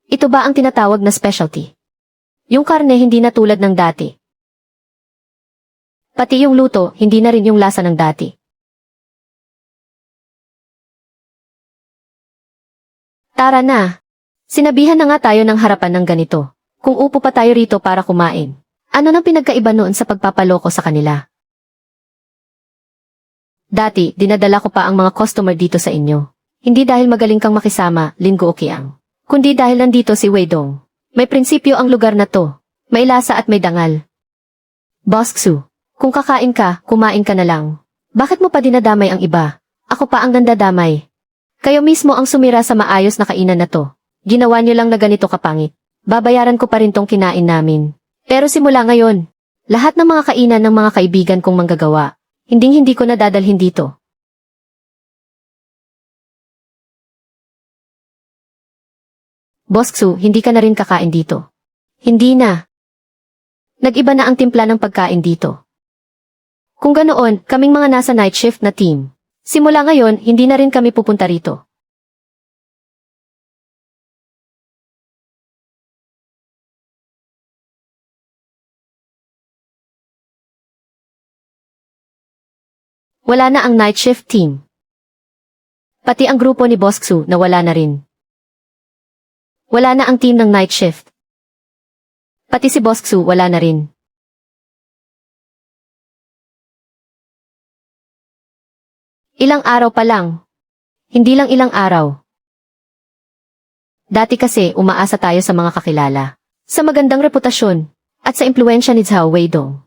Ito ba ang tinatawag na specialty? Yung karne hindi na tulad ng dati. Pati yung luto, hindi na rin yung lasa ng dati. Tara na. Sinabihan na nga tayo ng harapan ng ganito. Kung upo pa tayo rito para kumain. Ano nang pinagkaiba noon sa pagpapaloko sa kanila? Dati, dinadala ko pa ang mga customer dito sa inyo. Hindi dahil magaling kang makisama, Lin Guo Qiang. Kundi dahil nandito si Weidong. May prinsipyo ang lugar na to. May lasa at may dangal. Boss Xu, kung kakain ka, kumain ka na lang. Bakit mo pa dinadamay ang iba? Ako pa ang nandadamay. Kayo mismo ang sumira sa maayos na kainan na to. Ginawa niyo lang na ganito kapangit. Babayaran ko pa rin tong kinain namin. Pero simula ngayon, lahat ng mga kainan ng mga kaibigan kong manggagawa, hindi ko na dadalhin dito. Boss Xu, hindi ka na rin kakain dito. Hindi na. Nag-iba na ang timpla ng pagkain dito. Kung ganoon, kaming mga nasa night shift na team. Simula ngayon, hindi na rin kami pupunta rito. Wala na ang night shift team. Pati ang grupo ni Boss Xu na wala na rin. Wala na ang team ng night shift. Pati si Boss Xu wala na rin. Ilang araw pa lang. Hindi lang ilang araw. Dati kasi umaasa tayo sa mga kakilala, sa magandang reputasyon, at sa impluensya ni Zhao Weidong.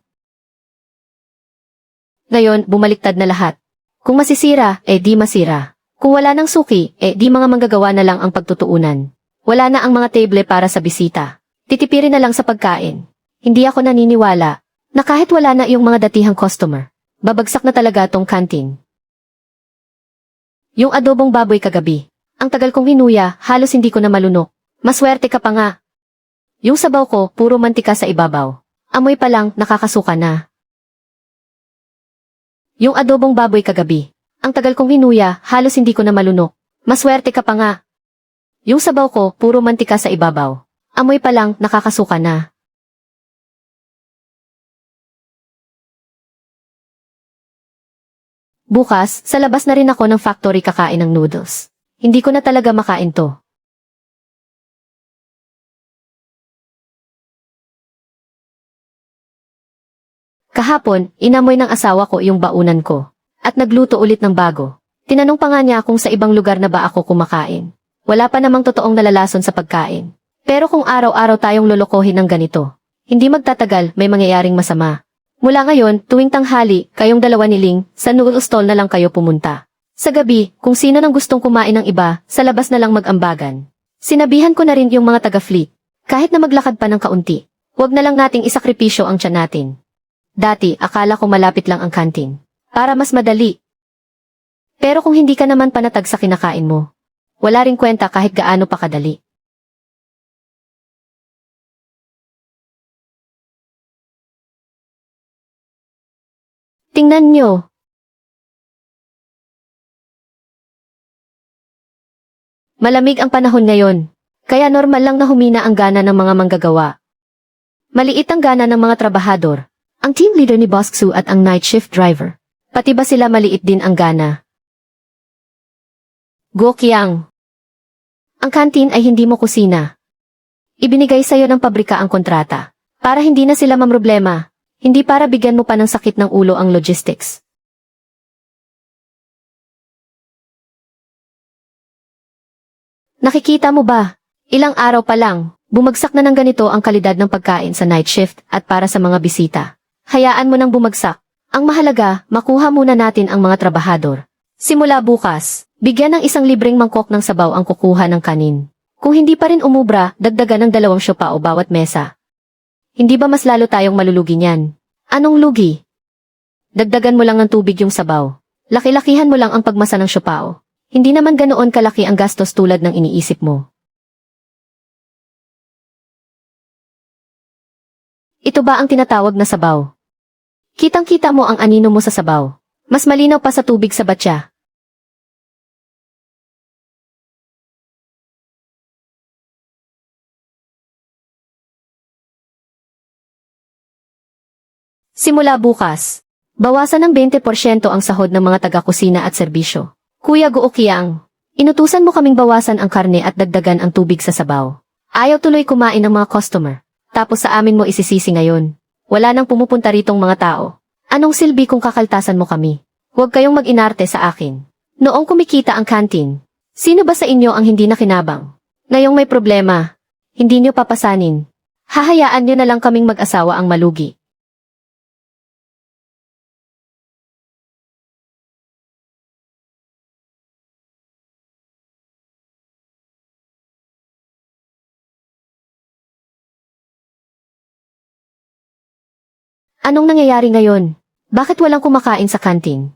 Ngayon, bumaliktad na lahat. Kung masisira, di masira. Kung wala ng suki, di mga manggagawa na lang ang pagtutuunan. Wala na ang mga table para sa bisita. Titipirin na lang sa pagkain. Hindi ako naniniwala na kahit wala na yung mga datihang customer, babagsak na talaga tong kantin. Yung adobong baboy kagabi, ang tagal kong hinuya, halos hindi ko na malunok. Maswerte ka pa nga. Yung sabaw ko, puro mantika sa ibabaw. Amoy pa lang, nakakasuka na. Yung adobong baboy kagabi, ang tagal kong hinuya, halos hindi ko na malunok. Maswerte ka pa nga. Yung sabaw ko, puro mantika sa ibabaw. Amoy pa lang, nakakasuka na. Bukas, sa labas na rin ako ng factory kakain ng noodles. Hindi ko na talaga makain to. Kahapon, inamoy ng asawa ko yung baunan ko. At nagluto ulit ng bago. Tinanong pa nga niya kung sa ibang lugar na ba ako kumakain. Wala pa namang totoong nalalason sa pagkain. Pero kung araw-araw tayong lolokohin ng ganito, hindi magtatagal may mangyayaring masama. Mula ngayon, tuwing tanghali, kayong dalawa ni Ling, sa noodle stall na lang kayo pumunta. Sa gabi, kung sino nang gustong kumain ng iba, sa labas na lang mag-ambagan. Sinabihan ko na rin yung mga taga-fleet. Kahit na maglakad pa ng kaunti, Huwag na lang nating isakripisyo ang tiyan natin. Dati, akala ko malapit lang ang kantin. Para mas madali. Pero kung hindi ka naman panatag sa kinakain mo, wala ring kwenta kahit gaano pa kadali. Tingnan nyo. Malamig ang panahon ngayon. Kaya normal lang na humina ang gana ng mga manggagawa. Maliit ang gana ng mga trabahador. Ang team leader ni Boss Xu at ang night shift driver. Pati ba sila maliit din ang gana? Go Qiang. Ang kantin ay hindi mo kusina. Ibinigay sa'yo ng pabrika ang kontrata. Para hindi na sila mamroblema. Hindi para bigyan mo pa ng sakit ng ulo ang logistics. Nakikita mo ba? Ilang araw pa lang, bumagsak na ng ganito ang kalidad ng pagkain sa night shift at para sa mga bisita. Hayaan mo nang bumagsak. Ang mahalaga, makuha muna natin ang mga trabahador. Simula bukas, bigyan ng isang libreng mangkok ng sabaw ang kukuha ng kanin. Kung hindi pa rin umubra, dagdagan ng 2 siopa o bawat mesa. Hindi ba mas lalo tayong malulugi niyan? Anong lugi? Dagdagan mo lang ng tubig yung sabaw. Laki-lakihan mo lang ang pagmasa ng siopao. Hindi naman ganoon kalaki ang gastos tulad ng iniisip mo. Ito ba ang tinatawag na sabaw? Kitang-kita mo ang anino mo sa sabaw. Mas malinaw pa sa tubig sa batya. Simula bukas, bawasan ng 20% ang sahod ng mga taga-kusina at serbisyo. Kuya Guo Qiang, inutusan mo kaming bawasan ang karne at dagdagan ang tubig sa sabaw. Ayaw tuloy kumain ng mga customer. Tapos sa amin mo isisisi ngayon. Wala nang pumupunta ritong mga tao. Anong silbi kung kakaltasan mo kami? Huwag kayong mag-inarte sa akin. Noong kumikita ang kantin, sino ba sa inyo ang hindi nakinabang? Ngayong may problema, hindi nyo papasanin. Hahayaan nyo na lang kaming mag-asawa ang malugi. Anong nangyayari ngayon? Bakit walang kumakain sa kantin?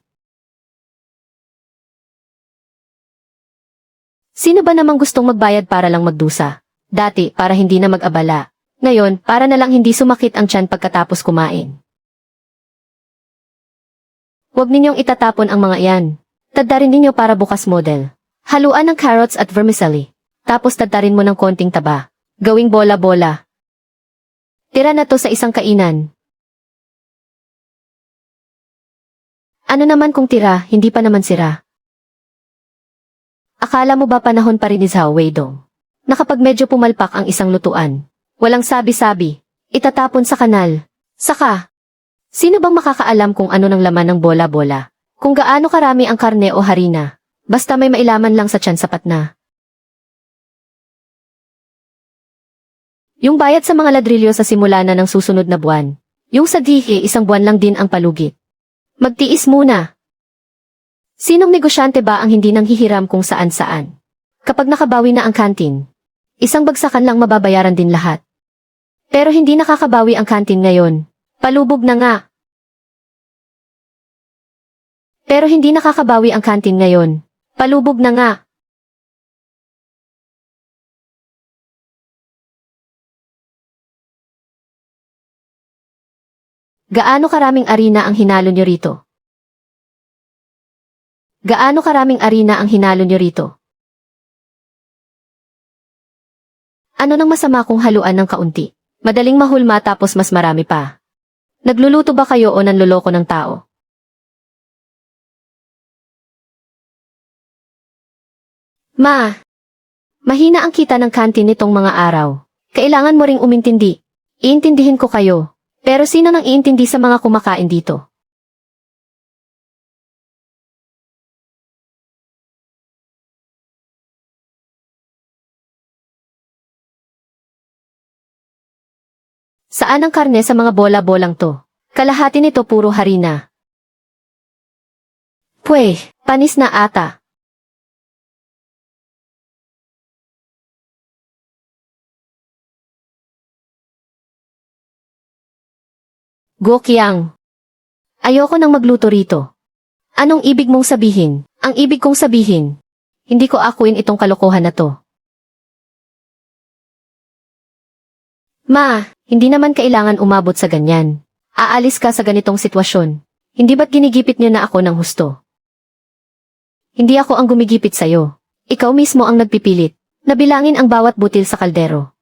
Sino ba namang gustong magbayad para lang magdusa? Dati, para hindi na mag-abala. Ngayon, para na lang hindi sumakit ang tiyan pagkatapos kumain. Huwag ninyong itatapon ang mga iyan. Taddarin ninyo para bukas model. Haluan ng carrots at vermicelli. Tapos taddarin mo ng konting taba. Gawing bola-bola. Tira na to sa isang kainan. Ano naman kung tira, hindi pa naman sira? Akala mo ba panahon pa rin ni Zhao Weidong? Na kapag medyo pumalpak ang isang lutuan, walang sabi-sabi, itatapon sa kanal. Saka, sino bang makakaalam kung ano ng laman ng bola-bola? Kung gaano karami ang karne o harina, basta may mailaman lang sa tiyan sapat na. Yung bayad sa mga ladrilyo sa simula na ng susunod na buwan. Yung sa dihi, 1 buwan lang din ang palugit. Magtiis muna. Sinong negosyante ba ang hindi nanghihiram kung saan-saan? Kapag nakabawi na ang kantin, isang bagsakan lang mababayaran din lahat. Pero hindi nakakabawi ang kantin ngayon. Palubog na nga. Pero hindi nakakabawi ang kantin ngayon. Palubog na nga. Gaano karaming arena ang hinalo nyo rito? Gaano karaming arena ang hinalo nyo rito? Ano nang masama kung haluan ng kaunti? Madaling mahulma tapos mas marami pa. Nagluluto ba kayo o nanloloko ng tao? Mahina ang kita ng kantin nitong mga araw. Kailangan mo ring umintindi. Iintindihin ko kayo. Pero sino nang iintindi sa mga kumakain dito? Saan ang karne sa mga bola-bolang to? Kalahati nito puro harina. Pweh, panis na ata. Go Qiang. Ayoko nang magluto rito. Anong ibig mong sabihin? Ang ibig kong sabihin, hindi ko akuin itong kalokohan na to. Ma, hindi naman kailangan umabot sa ganyan. Aalis ka sa ganitong sitwasyon. Hindi ba't ginigipit niyo na ako ng husto? Hindi ako ang gumigipit sa'yo. Ikaw mismo ang nagpipilit. Nabilangin ang bawat butil sa kaldero.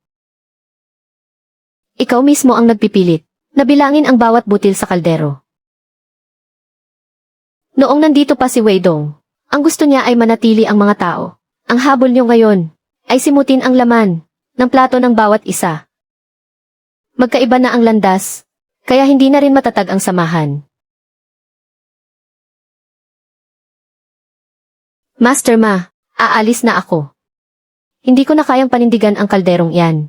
Ikaw mismo ang nagpipilit. Nabilangin ang bawat butil sa kaldero. Noong nandito pa si Wei Dong, ang gusto niya ay manatili ang mga tao. Ang habol niyo ngayon ay simutin ang laman ng plato ng bawat isa. Magkaiba na ang landas, kaya hindi na rin matatag ang samahan. Master Ma, aalis na ako. Hindi ko na kayang panindigan ang kalderong iyan.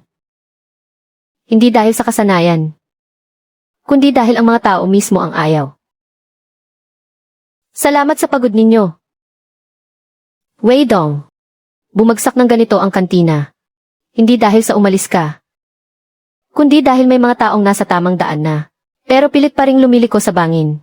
Hindi dahil sa kasanayan, kundi dahil ang mga tao mismo ang ayaw. Salamat sa pagod ninyo. Wei Dong, bumagsak ng ganito ang kantina. Hindi dahil sa umalis ka, kundi dahil may mga taong nasa tamang daan na, pero pilit pa ring lumiliko sa bangin.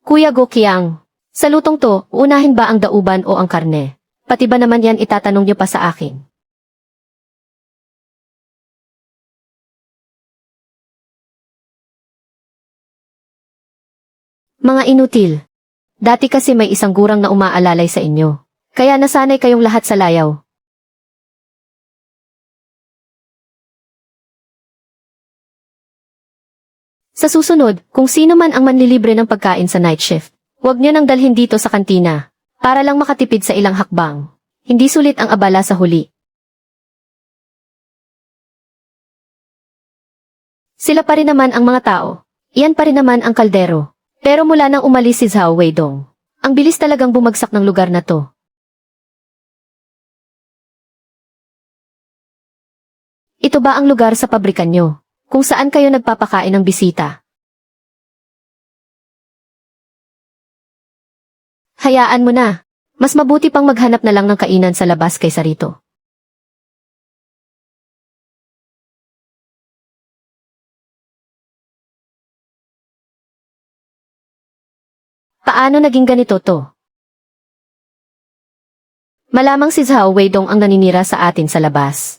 Kuya Go Qiang, sa lutong to, uunahin ba ang dauban o ang karne? Pati ba naman yan itatanong niyo pa sa akin? Mga inutil. Dati kasi may isang gurang na umaalalay sa inyo. Kaya nasanay kayong lahat sa layaw. Sa susunod, kung sino man ang manlilibre ng pagkain sa night shift, huwag niyo nang dalhin dito sa kantina, para lang makatipid sa ilang hakbang. Hindi sulit ang abala sa huli. Sila pa rin naman ang mga tao. Iyan pa rin naman ang kaldero. Pero mula nang umalis si Zhao Weidong, ang bilis talagang bumagsak ng lugar na to. Ito ba ang lugar sa pabrikan nyo, kung saan kayo nagpapakain ng bisita? Hayaan mo na. Mas mabuti pang maghanap na lang ng kainan sa labas kaysa rito. Paano naging ganito to? Malamang si Zhao Weidong ang naninira sa atin sa labas.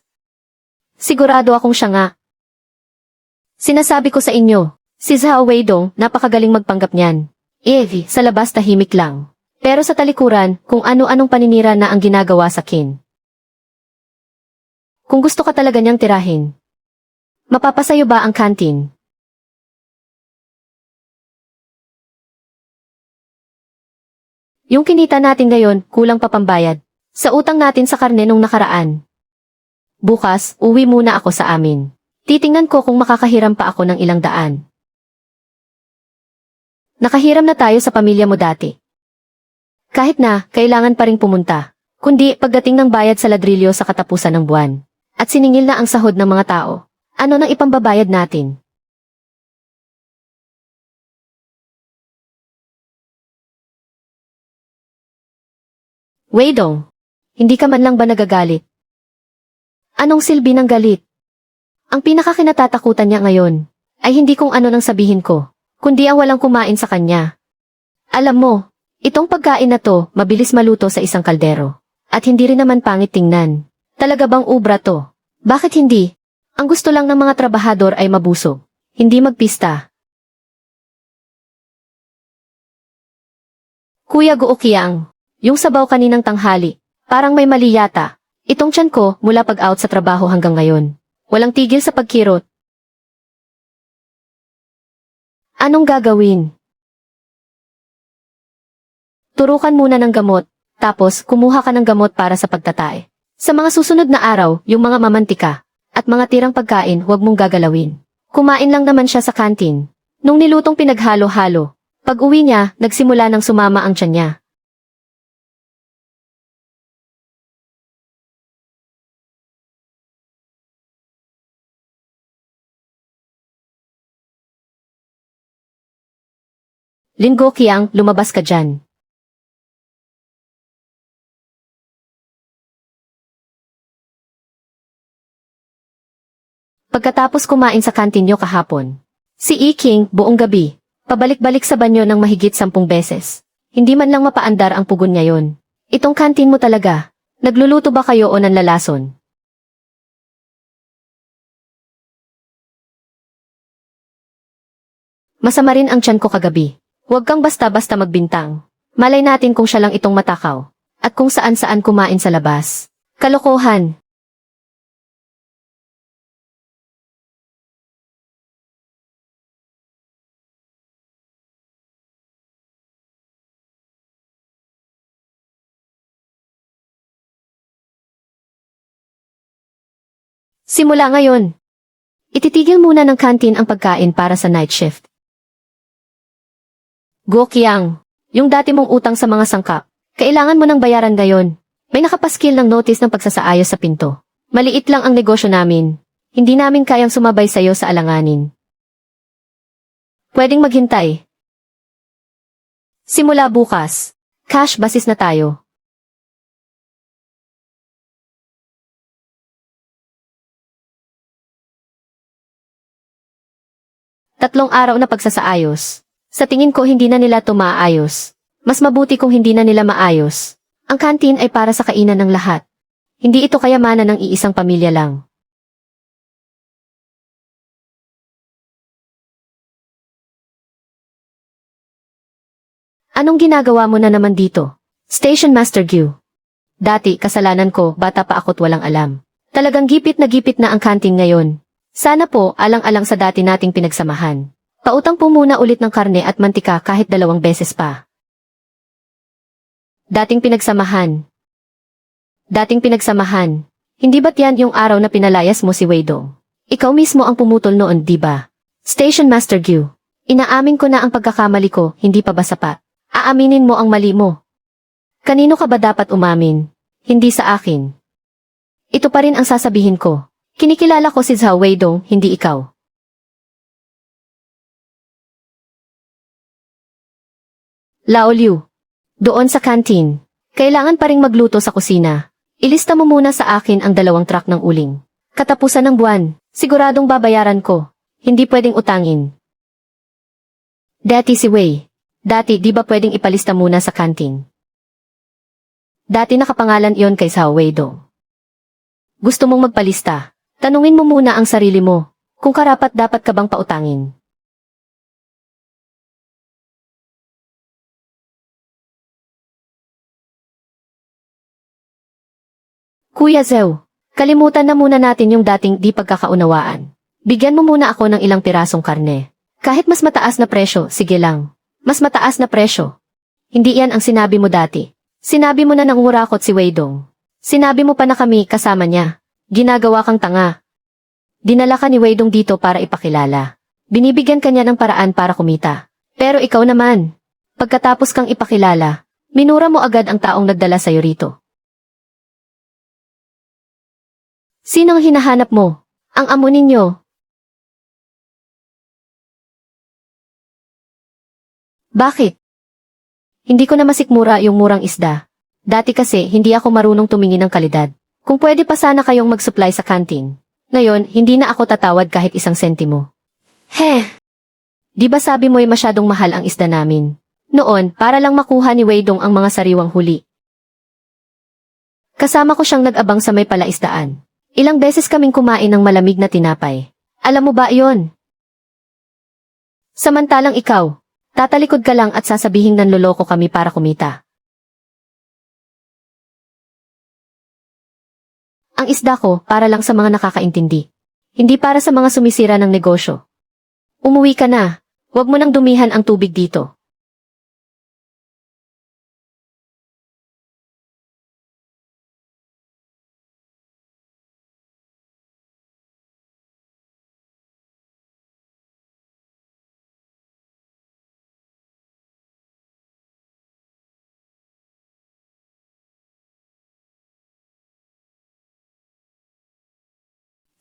Sigurado akong siya nga. Sinasabi ko sa inyo, si Zhao Weidong napakagaling magpanggap niyan. Sa labas tahimik lang. Pero sa talikuran, kung ano-anong paninira na ang ginagawa sa kin. Kung gusto ka talaga niyang tirahin, mapapasayo ba ang kantin? Yung kinita natin ngayon, kulang pa pambayad. Sa utang natin sa karne nung nakaraan. Bukas, uwi muna ako sa amin. Titingnan ko kung makakahiram pa ako ng ilang daan. Nakahiram na tayo sa pamilya mo dati. Kahit na, kailangan pa ring pumunta. Kundi, pagdating ng bayad sa ladrilyo sa katapusan ng buwan. At siningil na ang sahod ng mga tao. Ano nang ipambabayad natin? Weidong, hindi ka man lang ba nagagalit? Anong silbi ng galit? Ang pinakakinatatakutan niya ngayon, ay hindi kung ano nang sabihin ko, kundi ang walang kumain sa kanya. Alam mo, itong pagkain na to, mabilis maluto sa isang kaldero. At hindi rin naman pangit tingnan. Talaga bang ubra to? Bakit hindi? Ang gusto lang ng mga trabahador ay mabusog, hindi magpista. Kuya Guoqiang, yung sabaw kaninang tanghali, parang may mali yata. Itong tiyan ko mula pag-out sa trabaho hanggang ngayon. Walang tigil sa pagkirot. Anong gagawin? Turukan muna ng gamot, tapos kumuha ka ng gamot para sa pagtatae. Sa mga susunod na araw, yung mga mamantika, at mga tirang pagkain huwag mong gagalawin. Kumain lang naman siya sa kantin. Nung nilutong pinaghalo-halo, pag uwi niya, nagsimula ng sumama ang tiyan niya. Linggo Qiang, lumabas ka dyan. Pagkatapos kumain sa kantin niyo kahapon. Si Iking, buong gabi, pabalik-balik sa banyo ng mahigit 10 beses. Hindi man lang mapaandar ang pugon ngayon. Itong kantin mo talaga. Nagluluto ba kayo o nanlalason? Masama rin ang tiyan ko kagabi. Huwag kang basta-basta magbintang. Malay natin kung siya lang itong matakaw. At kung saan-saan kumain sa labas. Kalokohan. Simula ngayon. Ititigil muna ng kantin ang pagkain para sa night shift. Go Kiang, yung dati mong utang sa mga sangkap. Kailangan mo ng bayaran ngayon. May nakapaskil ng notice ng pagsasaayos sa pinto. Maliit lang ang negosyo namin. Hindi namin kayang sumabay sa'yo sa alanganin. Pwedeng maghintay. Simula bukas. Cash basis na tayo. Tatlong araw na pagsasaayos. Sa tingin ko hindi na nila to maayos. Mas mabuti kung hindi na nila maayos. Ang kantin ay para sa kainan ng lahat. Hindi ito kayamanan ng iisang pamilya lang. Anong ginagawa mo na naman dito? Station Master Gyu. Dati, kasalanan ko, bata pa ako't walang alam. Talagang gipit na ang kantin ngayon. Sana po, alang-alang sa dati nating pinagsamahan. Pautang po muna ulit ng karne at mantika kahit 2 beses pa. Dating pinagsamahan. Hindi ba't yan yung araw na pinalayas mo si Weidong? Ikaw mismo ang pumutol noon, di ba? Station Master Gyu. Inaamin ko na ang pagkakamali ko, hindi pa ba sapat? Aaminin mo ang mali mo. Kanino ka ba dapat umamin? Hindi sa akin. Ito pa rin ang sasabihin ko. Kinikilala ko si Zhao Weidong, hindi ikaw. Lao Liu. Doon sa kantin. Kailangan pa ring magluto sa kusina. Ilista mo muna sa akin ang 2 truck ng uling. Katapusan ng buwan, siguradong babayaran ko. Hindi pwedeng utangin. Dati si Wei. Dati di ba pwedeng ipalista muna sa kantin? Dati nakapangalan iyon kay Zhao Weidong. Gusto mong magpalista? Tanungin mo muna ang sarili mo, kung karapat dapat ka bang pautangin. Kuya Zhao, kalimutan na muna natin yung dating di pagkakaunawaan. Bigyan mo muna ako ng ilang pirasong karne. Kahit mas mataas na presyo, sige lang. Mas mataas na presyo. Hindi yan ang sinabi mo dati. Sinabi mo na nangurakot si Weidong. Sinabi mo pa na kami kasama niya. Ginagawa kang tanga. Dinala ka ni Weidong dito para ipakilala. Binibigyan ka niya ng paraan para kumita. Pero ikaw naman, pagkatapos kang ipakilala, minura mo agad ang taong nagdala sa'yo rito. Sinong hinahanap mo? Ang amo ninyo. Bakit? Hindi ko na masikmura yung murang isda. Dati kasi hindi ako marunong tumingin ng kalidad. Kung pwede pa sana kayong mag-supply sa kantin. Ngayon, hindi na ako tatawad kahit 1 sentimo. Di ba sabi mo'y masyadong mahal ang isda namin? Noon, para lang makuha ni Weidong ang mga sariwang huli. Kasama ko siyang nag-abang sa may palaisdaan. Ilang beses kaming kumain ng malamig na tinapay. Alam mo ba iyon? Samantalang ikaw, tatalikod ka lang at sasabihing nanloloko kami para kumita. Ang isda ko para lang sa mga nakakaintindi. Hindi para sa mga sumisira ng negosyo. Umuwi ka na. Huwag mo nang dumihan ang tubig dito.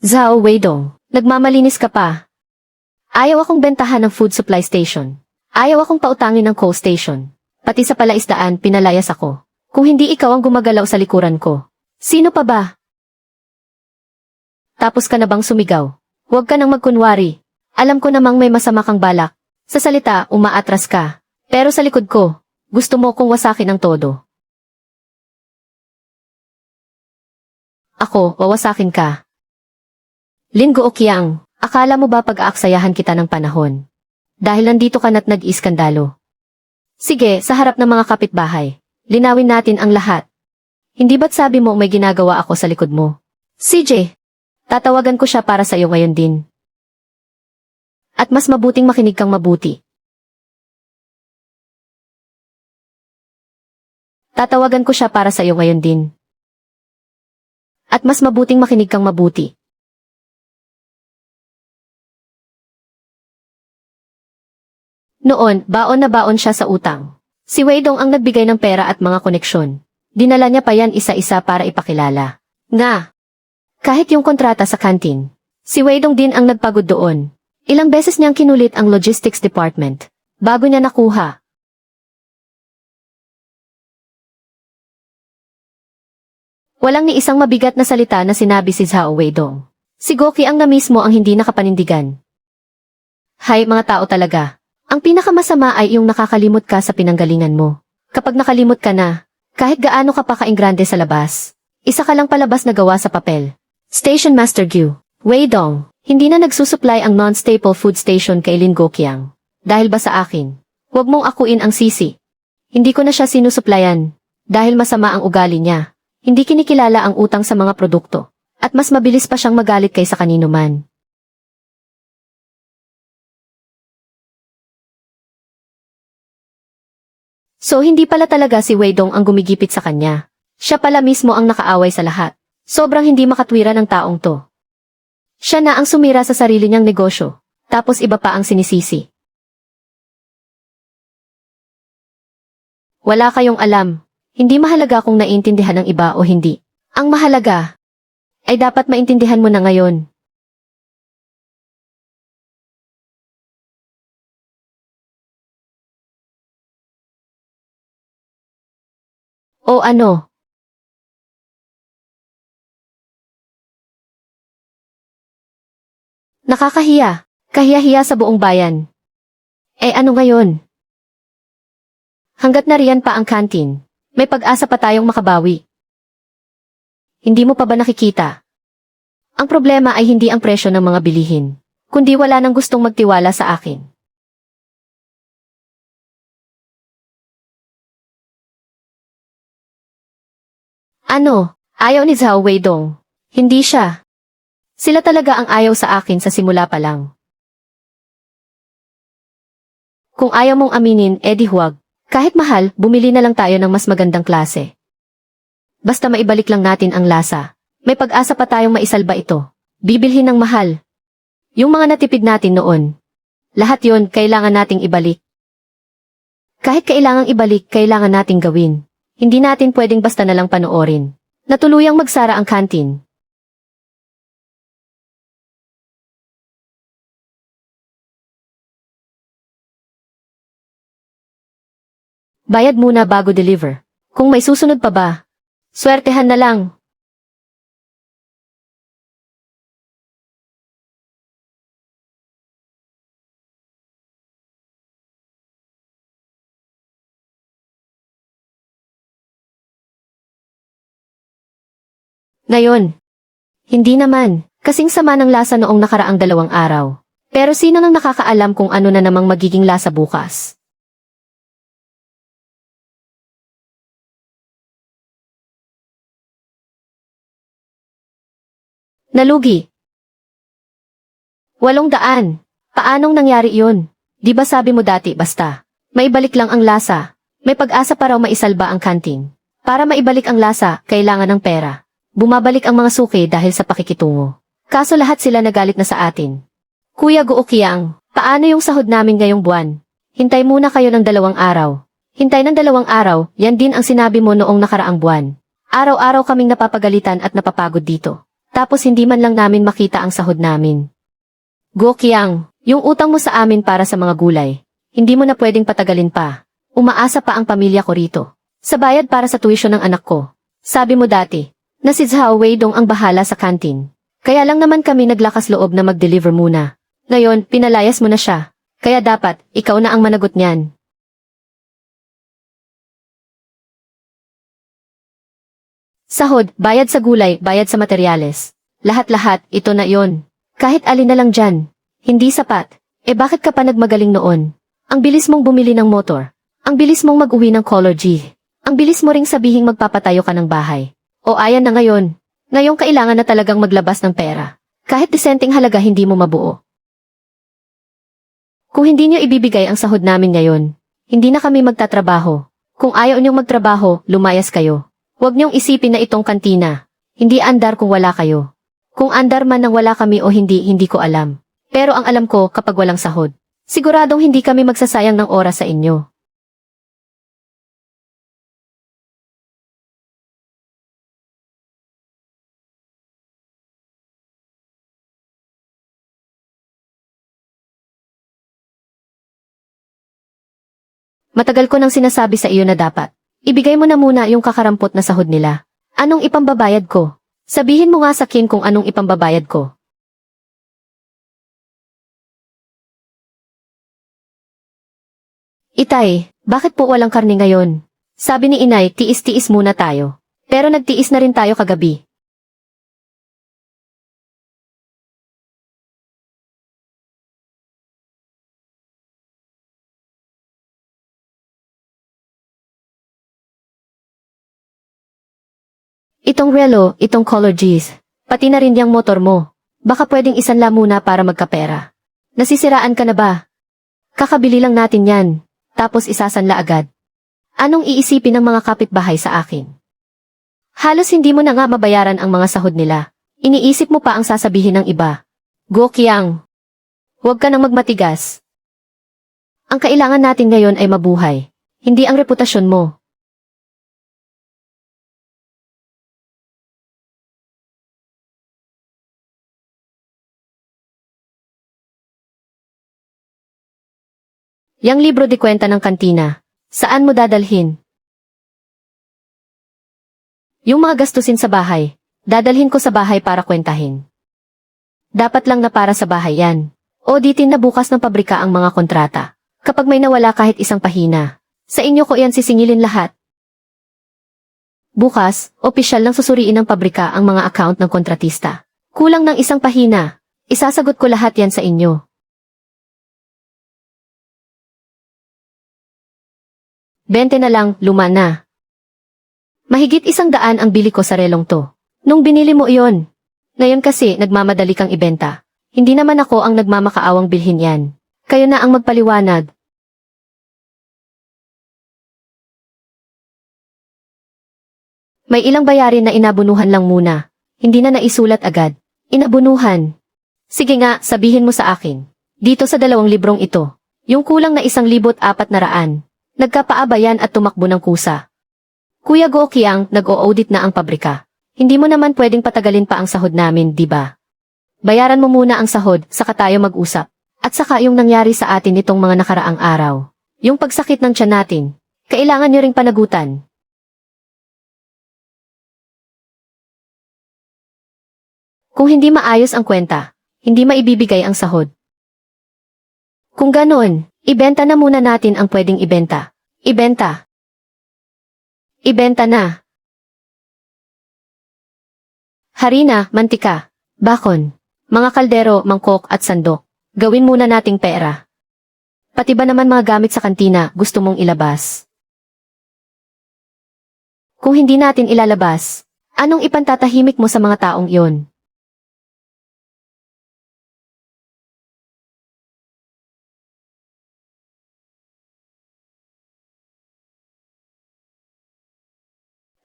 Zhao Weidong, nagmamalinis ka pa. Ayaw akong bentahan ng food supply station. Ayaw akong pautangin ng coal station. Pati sa palaisdaan, pinalayas ako. Kung hindi ikaw ang gumagalaw sa likuran ko. Sino pa ba? Tapos ka na bang sumigaw? Huwag ka nang magkunwari. Alam ko namang may masama kang balak. Sa salita, umaatras ka. Pero sa likod ko, gusto mo kong wasakin ang todo. Ako, wawasakin ka. Lin Gookiang, akala mo ba pag-aaksayahan kita ng panahon? Dahil nandito ka na't nag-iskandalo. Sige, sa harap ng mga kapitbahay, linawin natin ang lahat. Hindi ba't sabi mo may ginagawa ako sa likod mo? CJ, tatawagan ko siya para sa iyo ngayon din. At mas mabuting makinig kang mabuti. Tatawagan ko siya para sa iyo ngayon din. At mas mabuting makinig kang mabuti. Noon, baon na baon siya sa utang. Si Weidong ang nagbigay ng pera at mga koneksyon. Dinala niya pa yan isa-isa para ipakilala. Nga! Kahit yung kontrata sa kantin, si Weidong din ang nagpagod doon. Ilang beses niyang kinulit ang logistics department, bago niya nakuha. Walang ni isang mabigat na salita na sinabi si Zhao Weidong. Si Goki ang na mismo ang hindi nakapanindigan. Hay, mga tao talaga. Ang pinakamasama ay yung nakakalimot ka sa pinanggalingan mo. Kapag nakalimot ka na, kahit gaano ka pa kaingrande sa labas, isa ka lang palabas na gawa sa papel. Station Master Gyu, Weidong, hindi na nagsusupply ang non-staple food station kay Lin Gookiang. Dahil ba sa akin? Huwag mong akuin ang sisi. Hindi ko na siya sinusuplayan. Dahil masama ang ugali niya. Hindi kinikilala ang utang sa mga produkto. At mas mabilis pa siyang magalit kaysa kanino man. So hindi pala talaga si Weidong ang gumigipit sa kanya. Siya pala mismo ang nakaaway sa lahat. Sobrang hindi makatwiran ng taong to. Siya na ang sumira sa sarili niyang negosyo, tapos iba pa ang sinisisi. Wala kayong alam. Hindi mahalaga kung naiintindihan ng iba o hindi. Ang mahalaga ay dapat maintindihan mo na ngayon. O ano? Nakakahiya. Kahiya-hiya sa buong bayan. Eh ano ngayon? Hanggat nariyan pa ang kantin, may pag-asa pa tayong makabawi. Hindi mo pa ba nakikita? Ang problema ay hindi ang presyo ng mga bilihin, kundi wala nang gustong magtiwala sa akin. Ano? Ayaw ni Zhao Weidong. Hindi siya. Sila talaga ang ayaw sa akin sa simula pa lang. Kung ayaw mong aminin, edi huwag. Kahit mahal, bumili na lang tayo ng mas magandang klase. Basta maibalik lang natin ang lasa. May pag-asa pa tayong maisalba ito. Bibilhin ng mahal. Yung mga natipid natin noon. Lahat yon kailangan nating ibalik. Kahit kailangang ibalik, kailangan nating gawin. Hindi natin pwedeng basta na lang panoorin. Natuluyang magsara ang kantin. Bayad muna bago deliver. Kung may susunod pa ba, swertehan na lang. Ngayon, hindi naman, kasing sama ng lasa noong nakaraang 2 araw. Pero sino nang nakakaalam kung ano na namang magiging lasa bukas? Nalugi. 800. Paanong nangyari iyon? Di ba sabi mo dati basta? Maibalik lang ang lasa. May pag-asa pa raw maisalba ang kantin. Para maibalik ang lasa, kailangan ng pera. Bumabalik ang mga suki dahil sa pakikitungo. Kaso lahat sila nagalit na sa atin. Kuya Gookiang, paano yung sahod namin ngayong buwan? Hintay muna kayo ng 2 araw. Hintay ng 2 araw, yan din ang sinabi mo noong nakaraang buwan. Araw-araw kaming napapagalitan at napapagod dito. Tapos hindi man lang namin makita ang sahod namin. Gookiang, yung utang mo sa amin para sa mga gulay, hindi mo na pwedeng patagalin pa. Umaasa pa ang pamilya ko rito. Sa bayad para sa tuition ng anak ko. Sabi mo dati, na si Zhao Weidong ang bahala sa kantin. Kaya lang naman kami naglakas loob na mag-deliver muna. Ngayon, pinalayas mo na siya. Kaya dapat, ikaw na ang managot niyan. Sahod, bayad sa gulay, bayad sa materyales. Lahat-lahat, ito na yon. Kahit alin na lang dyan. Hindi sapat. Bakit ka pa nagmagaling noon? Ang bilis mong bumili ng motor. Ang bilis mong mag-uwi ng Color G. Ang bilis mo ring sabihing magpapatayo ka ng bahay. O ayan na ngayon. Ngayong kailangan na talagang maglabas ng pera. Kahit disenteng halaga hindi mo mabuo. Kung hindi niyo ibibigay ang sahod namin ngayon, hindi na kami magtatrabaho. Kung ayaw niyong magtrabaho, lumayas kayo. Huwag niyong isipin na itong kantina. Hindi andar kung wala kayo. Kung andar man nang wala kami o hindi, hindi ko alam. Pero ang alam ko kapag walang sahod, siguradong hindi kami magsasayang ng oras sa inyo. Matagal ko nang sinasabi sa iyo na dapat. Ibigay mo na muna yung kakarampot na sahod nila. Anong ipambabayad ko? Sabihin mo nga sa akin kung anong ipambabayad ko. Itay, bakit po walang karne ngayon? Sabi ni inay, tiis-tiis muna tayo. Pero nagtiis na rin tayo kagabi. Itong relo, itong color G's, pati na rin yung motor mo. Baka pwedeng isanla muna para magkapera. Nasisiraan ka na ba? Kakabili lang natin yan, tapos isasanla agad. Anong iisipin ng mga kapitbahay sa akin? Halos hindi mo na nga mabayaran ang mga sahod nila. Iniisip mo pa ang sasabihin ng iba. Go Kiang! Huwag ka nang magmatigas. Ang kailangan natin ngayon ay mabuhay, hindi ang reputasyon mo. Yang libro de kwenta ng kantina, saan mo dadalhin? Yung mga gastusin sa bahay, dadalhin ko sa bahay para kwentahin. Dapat lang na para sa bahay yan. Auditin na bukas ng pabrika ang mga kontrata. Kapag may nawala kahit isang pahina, sa inyo ko yan sisingilin lahat. Bukas, opisyal nang susuriin ng pabrika ang mga account ng kontratista. Kulang ng isang pahina, isasagot ko lahat yan sa inyo. 20 na lang, luma na. Mahigit 100 ang bili ko sa relong to. Nung binili mo iyon. Ngayon kasi nagmamadali kang ibenta. Hindi naman ako ang nagmamakaawang bilhin yan. Kayo na ang magpaliwanag. May ilang bayarin na inabunuhan lang muna. Hindi na naisulat agad. Inabunuhan. Sige nga, sabihin mo sa akin. Dito sa 2 librong ito. Yung kulang na 1,400. Nagkapaabayan at tumakbo ng kusa. Kuya Go Kiang, nag-o-audit na ang pabrika. Hindi mo naman pwedeng patagalin pa ang sahod namin, di ba? Bayaran mo muna ang sahod, saka tayo mag-usap. At saka yung nangyari sa atin nitong mga nakaraang araw. Yung pagsakit ng tiyan natin. Kailangan nyo ring panagutan. Kung hindi maayos ang kwenta, hindi maibibigay ang sahod. Kung ganoon, ibenta na muna natin ang pwedeng ibenta. Ibenta. Ibenta na. Harina, mantika, bakon, mga kaldero, mangkok at sandok. Gawin muna nating pera. Pati ba naman mga gamit sa kantina gusto mong ilabas? Kung hindi natin ilalabas, anong ipantatahimik mo sa mga taong iyon?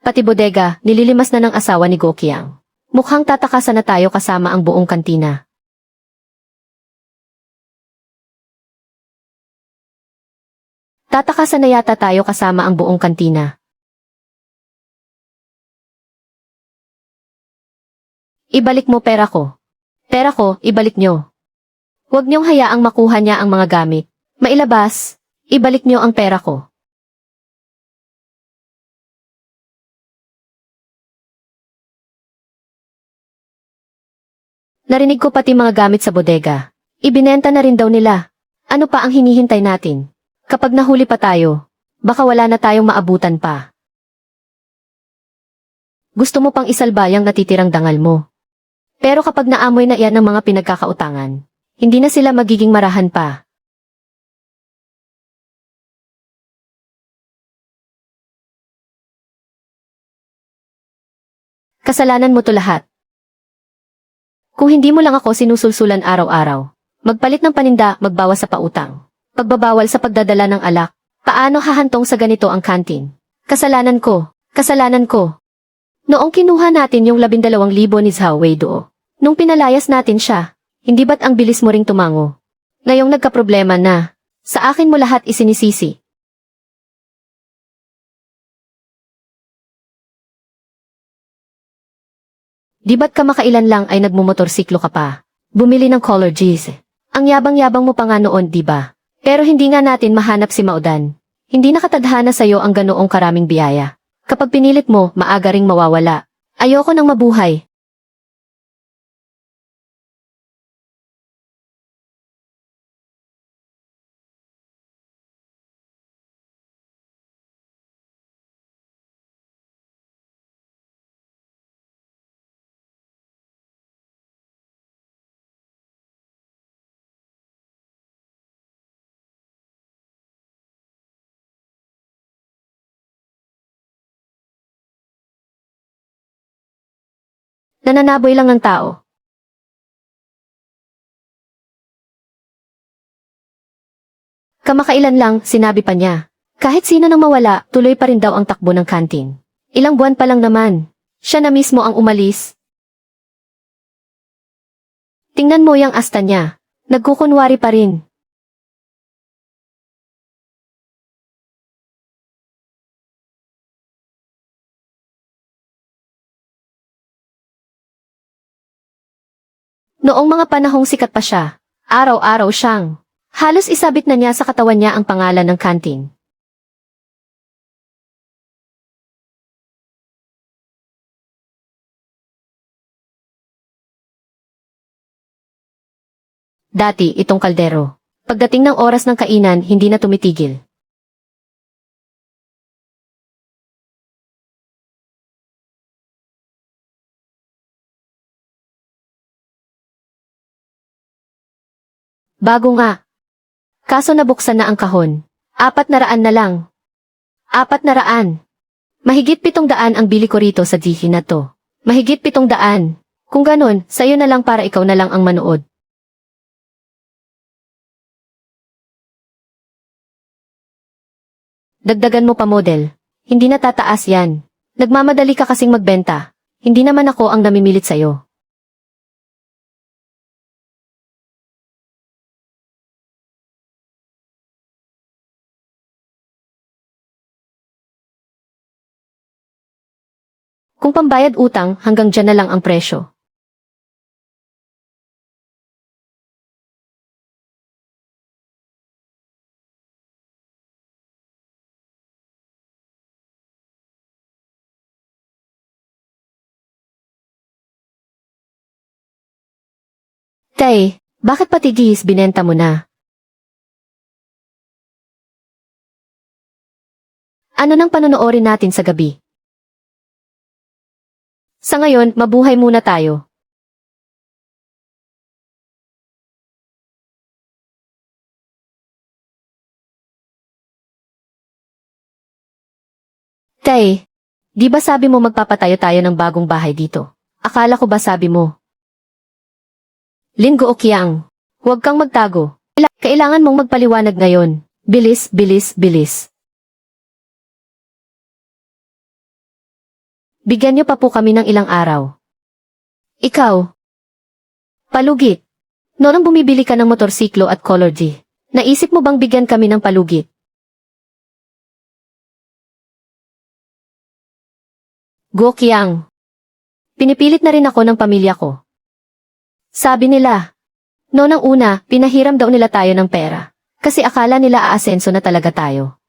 Pati bodega, nililimas na ng asawa ni Gokiang. Mukhang tatakasan na tayo kasama ang buong kantina. Tatakasan na yata tayo kasama ang buong kantina. Ibalik mo pera ko. Pera ko, ibalik nyo. Huwag niyong hayaang makuha niya ang mga gamit. Mailabas, ibalik niyo ang pera ko. Narinig ko pati mga gamit sa bodega. Ibinenta na rin daw nila. Ano pa ang hinihintay natin? Kapag nahuli pa tayo, baka wala na tayong maabutan pa. Gusto mo pang isalbayang natitirang dangal mo. Pero kapag naamoy na iyan ng mga pinagkakautangan, hindi na sila magiging marahan pa. Kasalanan mo to lahat. Kung hindi mo lang ako sinusulsulan araw-araw, magpalit ng paninda, magbawas sa pautang, pagbabawal sa pagdadala ng alak, paano hahantong sa ganito ang kantin? Kasalanan ko, kasalanan ko. Noong kinuha natin yung 12,000 ni Zhao Weiduo, nung pinalayas natin siya, hindi ba't ang bilis mo ring tumango? Ngayong nagkaproblema na, sa akin mo lahat isinisisi. Di ba't kamakailan lang ay nagmumotorsiklo ka pa? Bumili ng color G's. Ang yabang-yabang mo pa nga noon, di ba? Pero hindi nga natin mahanap si Maudan. Hindi nakatadhana sa'yo ang ganoong karaming biyaya. Kapag pinilit mo, maaga ring mawawala. Ayoko nang mabuhay. Nananaboy lang ng tao. Kamakailan lang, sinabi pa niya. Kahit sino nang mawala, tuloy pa rin daw ang takbo ng kantin. Ilang buwan pa lang naman. Siya na mismo ang umalis. Tingnan mo yung asta niya. Nagkukunwari pa rin. Noong mga panahong sikat pa siya, araw-araw siyang. Halos isabit na niya sa katawan niya ang pangalan ng kantin. Dati, itong kaldero. Pagdating ng oras ng kainan, hindi na tumitigil. Bago nga. Kaso nabuksan na ang kahon. 400 na lang. 400. Mahigit 700 ang bili ko rito sa dihi na to. Mahigit 700. Kung ganun, sa'yo na lang para ikaw na lang ang manood. Dagdagan mo pa model. Hindi na tataas yan. Nagmamadali ka kasing magbenta. Hindi naman ako ang namimilit sa'yo. Kung pambayad utang, hanggang dyan na lang ang presyo. Tay, bakit pati gihis binenta mo na? Ano nang panonoorin natin sa gabi? Sa ngayon, mabuhay muna tayo. Tay, di ba sabi mo magpapatayo tayo ng bagong bahay dito? Akala ko ba sabi mo? Linggo o Kiang, huwag kang magtago. Kailangan mong magpaliwanag ngayon. Bilis, bilis, bilis. Bigyan niyo pa po kami ng ilang araw. Ikaw. Palugit. Noong bumibili ka ng motorsiklo at color G, naisip mo bang bigyan kami ng palugit? Go Kiang. Pinipilit na rin ako ng pamilya ko. Sabi nila, noong una, pinahiram daw nila tayo ng pera. Kasi akala nila aasenso na talaga tayo.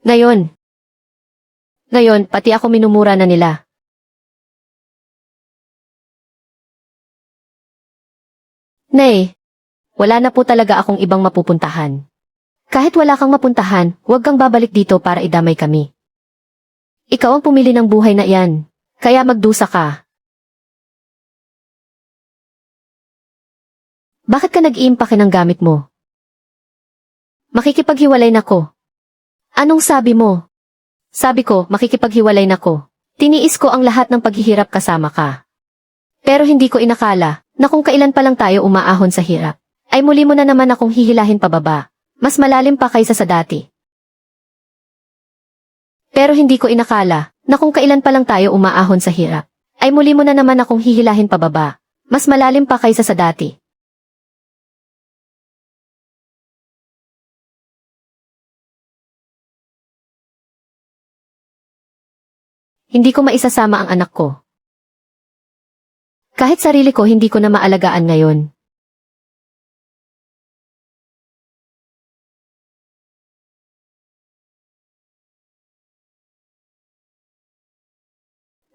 Ngayon, pati ako minumura na nila. Nay, wala na po talaga akong ibang mapupuntahan. Kahit wala kang mapuntahan, huwag kang babalik dito para idamay kami. Ikaw ang pumili ng buhay na iyan, kaya magdusa ka. Bakit ka nag-iimpake ng gamit mo? Makikipaghiwalay na ko. Anong sabi mo? Sabi ko, makikipaghiwalay na ko. Tiniis ko ang lahat ng paghihirap kasama ka. Pero hindi ko inakala na kung kailan pa lang tayo umaahon sa hirap, ay muli mo na naman akong hihilahin pababa, mas malalim pa kaysa sa dati. Pero hindi ko inakala na kung kailan pa lang tayo umaahon sa hirap, ay muli mo na naman akong hihilahin pababa, mas malalim pa kaysa sa dati. Hindi ko maisasama ang anak ko. Kahit sarili ko hindi ko na maalagaan ngayon.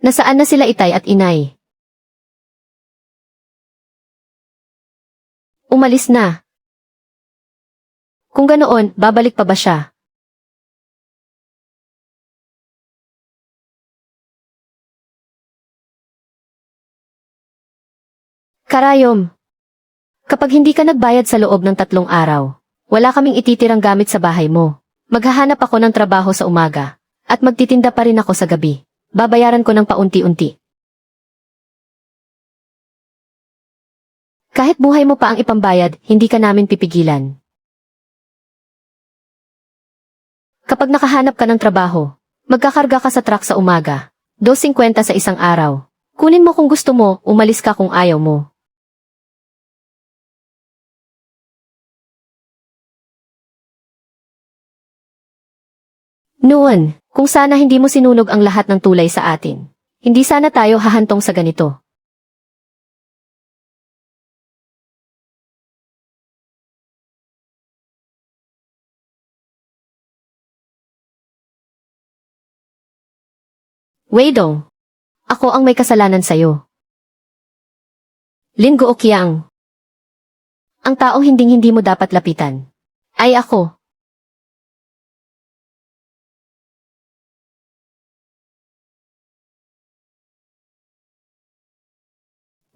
Nasaan na sila itay at inay? Umalis na. Kung ganoon, babalik pa ba siya? Karayom. Kapag hindi ka nagbayad sa loob ng 3 araw, wala kaming ititirang gamit sa bahay mo. Maghahanap ako ng trabaho sa umaga, at magtitinda pa rin ako sa gabi. Babayaran ko ng paunti-unti. Kahit buhay mo pa ang ipambayad, hindi ka namin pipigilan. Kapag nakahanap ka ng trabaho, magkakarga ka sa truck sa umaga. 2.50 sa isang araw. Kunin mo kung gusto mo, umalis ka kung ayaw mo. Noon, kung sana hindi mo sinunog ang lahat ng tulay sa atin, hindi sana tayo hahantong sa ganito. Weidong, ako ang may kasalanan sa'yo. Lin Gookiang, ang taong hinding-hindi mo dapat lapitan, ay ako.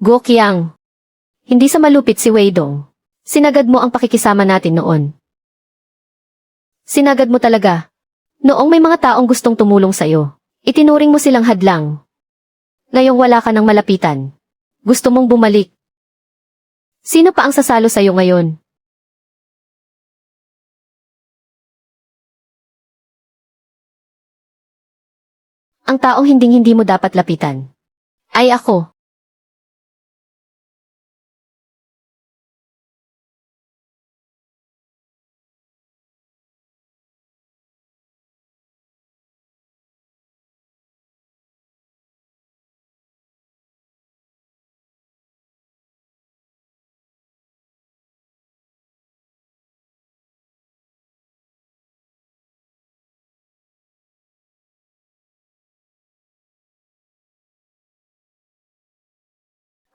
Gookiang, hindi sa malupit si Weidong. Sinagad mo ang pakikisama natin noon. Sinagad mo talaga. Noong may mga taong gustong tumulong sa'yo, itinuring mo silang hadlang. Ngayong wala ka ng malapitan. Gusto mong bumalik. Sino pa ang sasalo sa'yo ngayon? Ang taong hinding-hindi mo dapat lapitan, ay ako.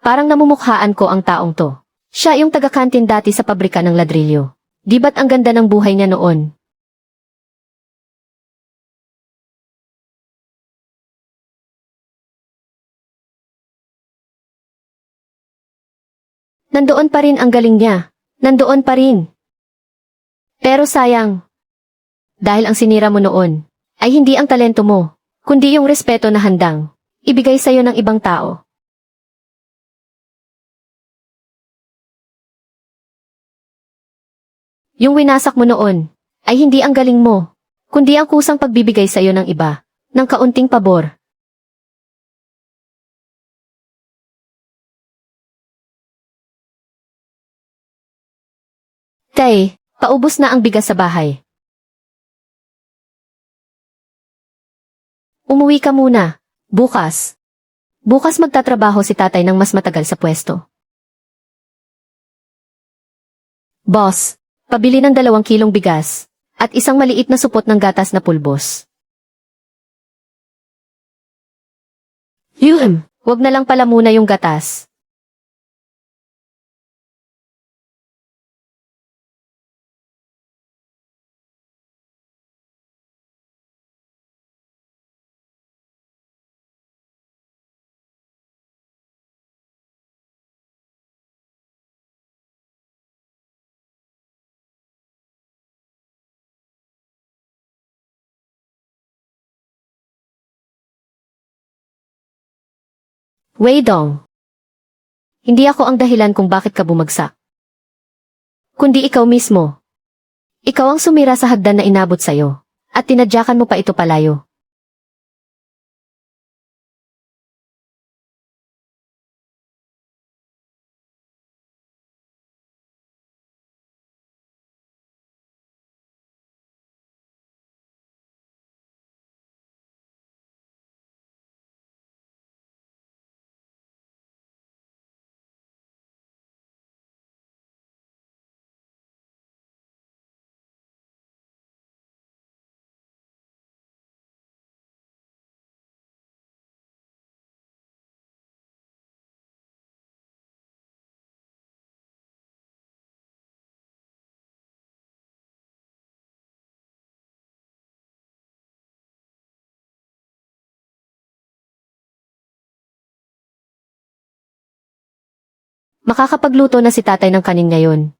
Parang namumukhaan ko ang taong to. Siya yung taga-kantin dati sa pabrika ng ladrilyo. Di ba't ang ganda ng buhay niya noon? Nandoon pa rin ang galing niya. Nandoon pa rin. Pero sayang. Dahil ang sinira mo noon, ay hindi ang talento mo, kundi yung respeto na handang ibigay sa'yo ng ibang tao. Yung winasak mo noon, ay hindi ang galing mo, kundi ang kusang pagbibigay sa'yo ng iba, ng kaunting pabor. Tay, paubos na ang bigas sa bahay. Umuwi ka muna. Bukas. Bukas magtatrabaho si tatay ng mas matagal sa pwesto. Boss, pabili ng 2 kilong bigas, at isang maliit na supot ng gatas na pulbos. Wag na lang pala muna yung gatas. Wei Dong. Hindi ako ang dahilan kung bakit ka bumagsak. Kundi ikaw mismo. Ikaw ang sumira sa hagdan na inabot sa'yo. At tinadyakan mo pa ito palayo. Makakapagluto na si tatay ng kanin ngayon.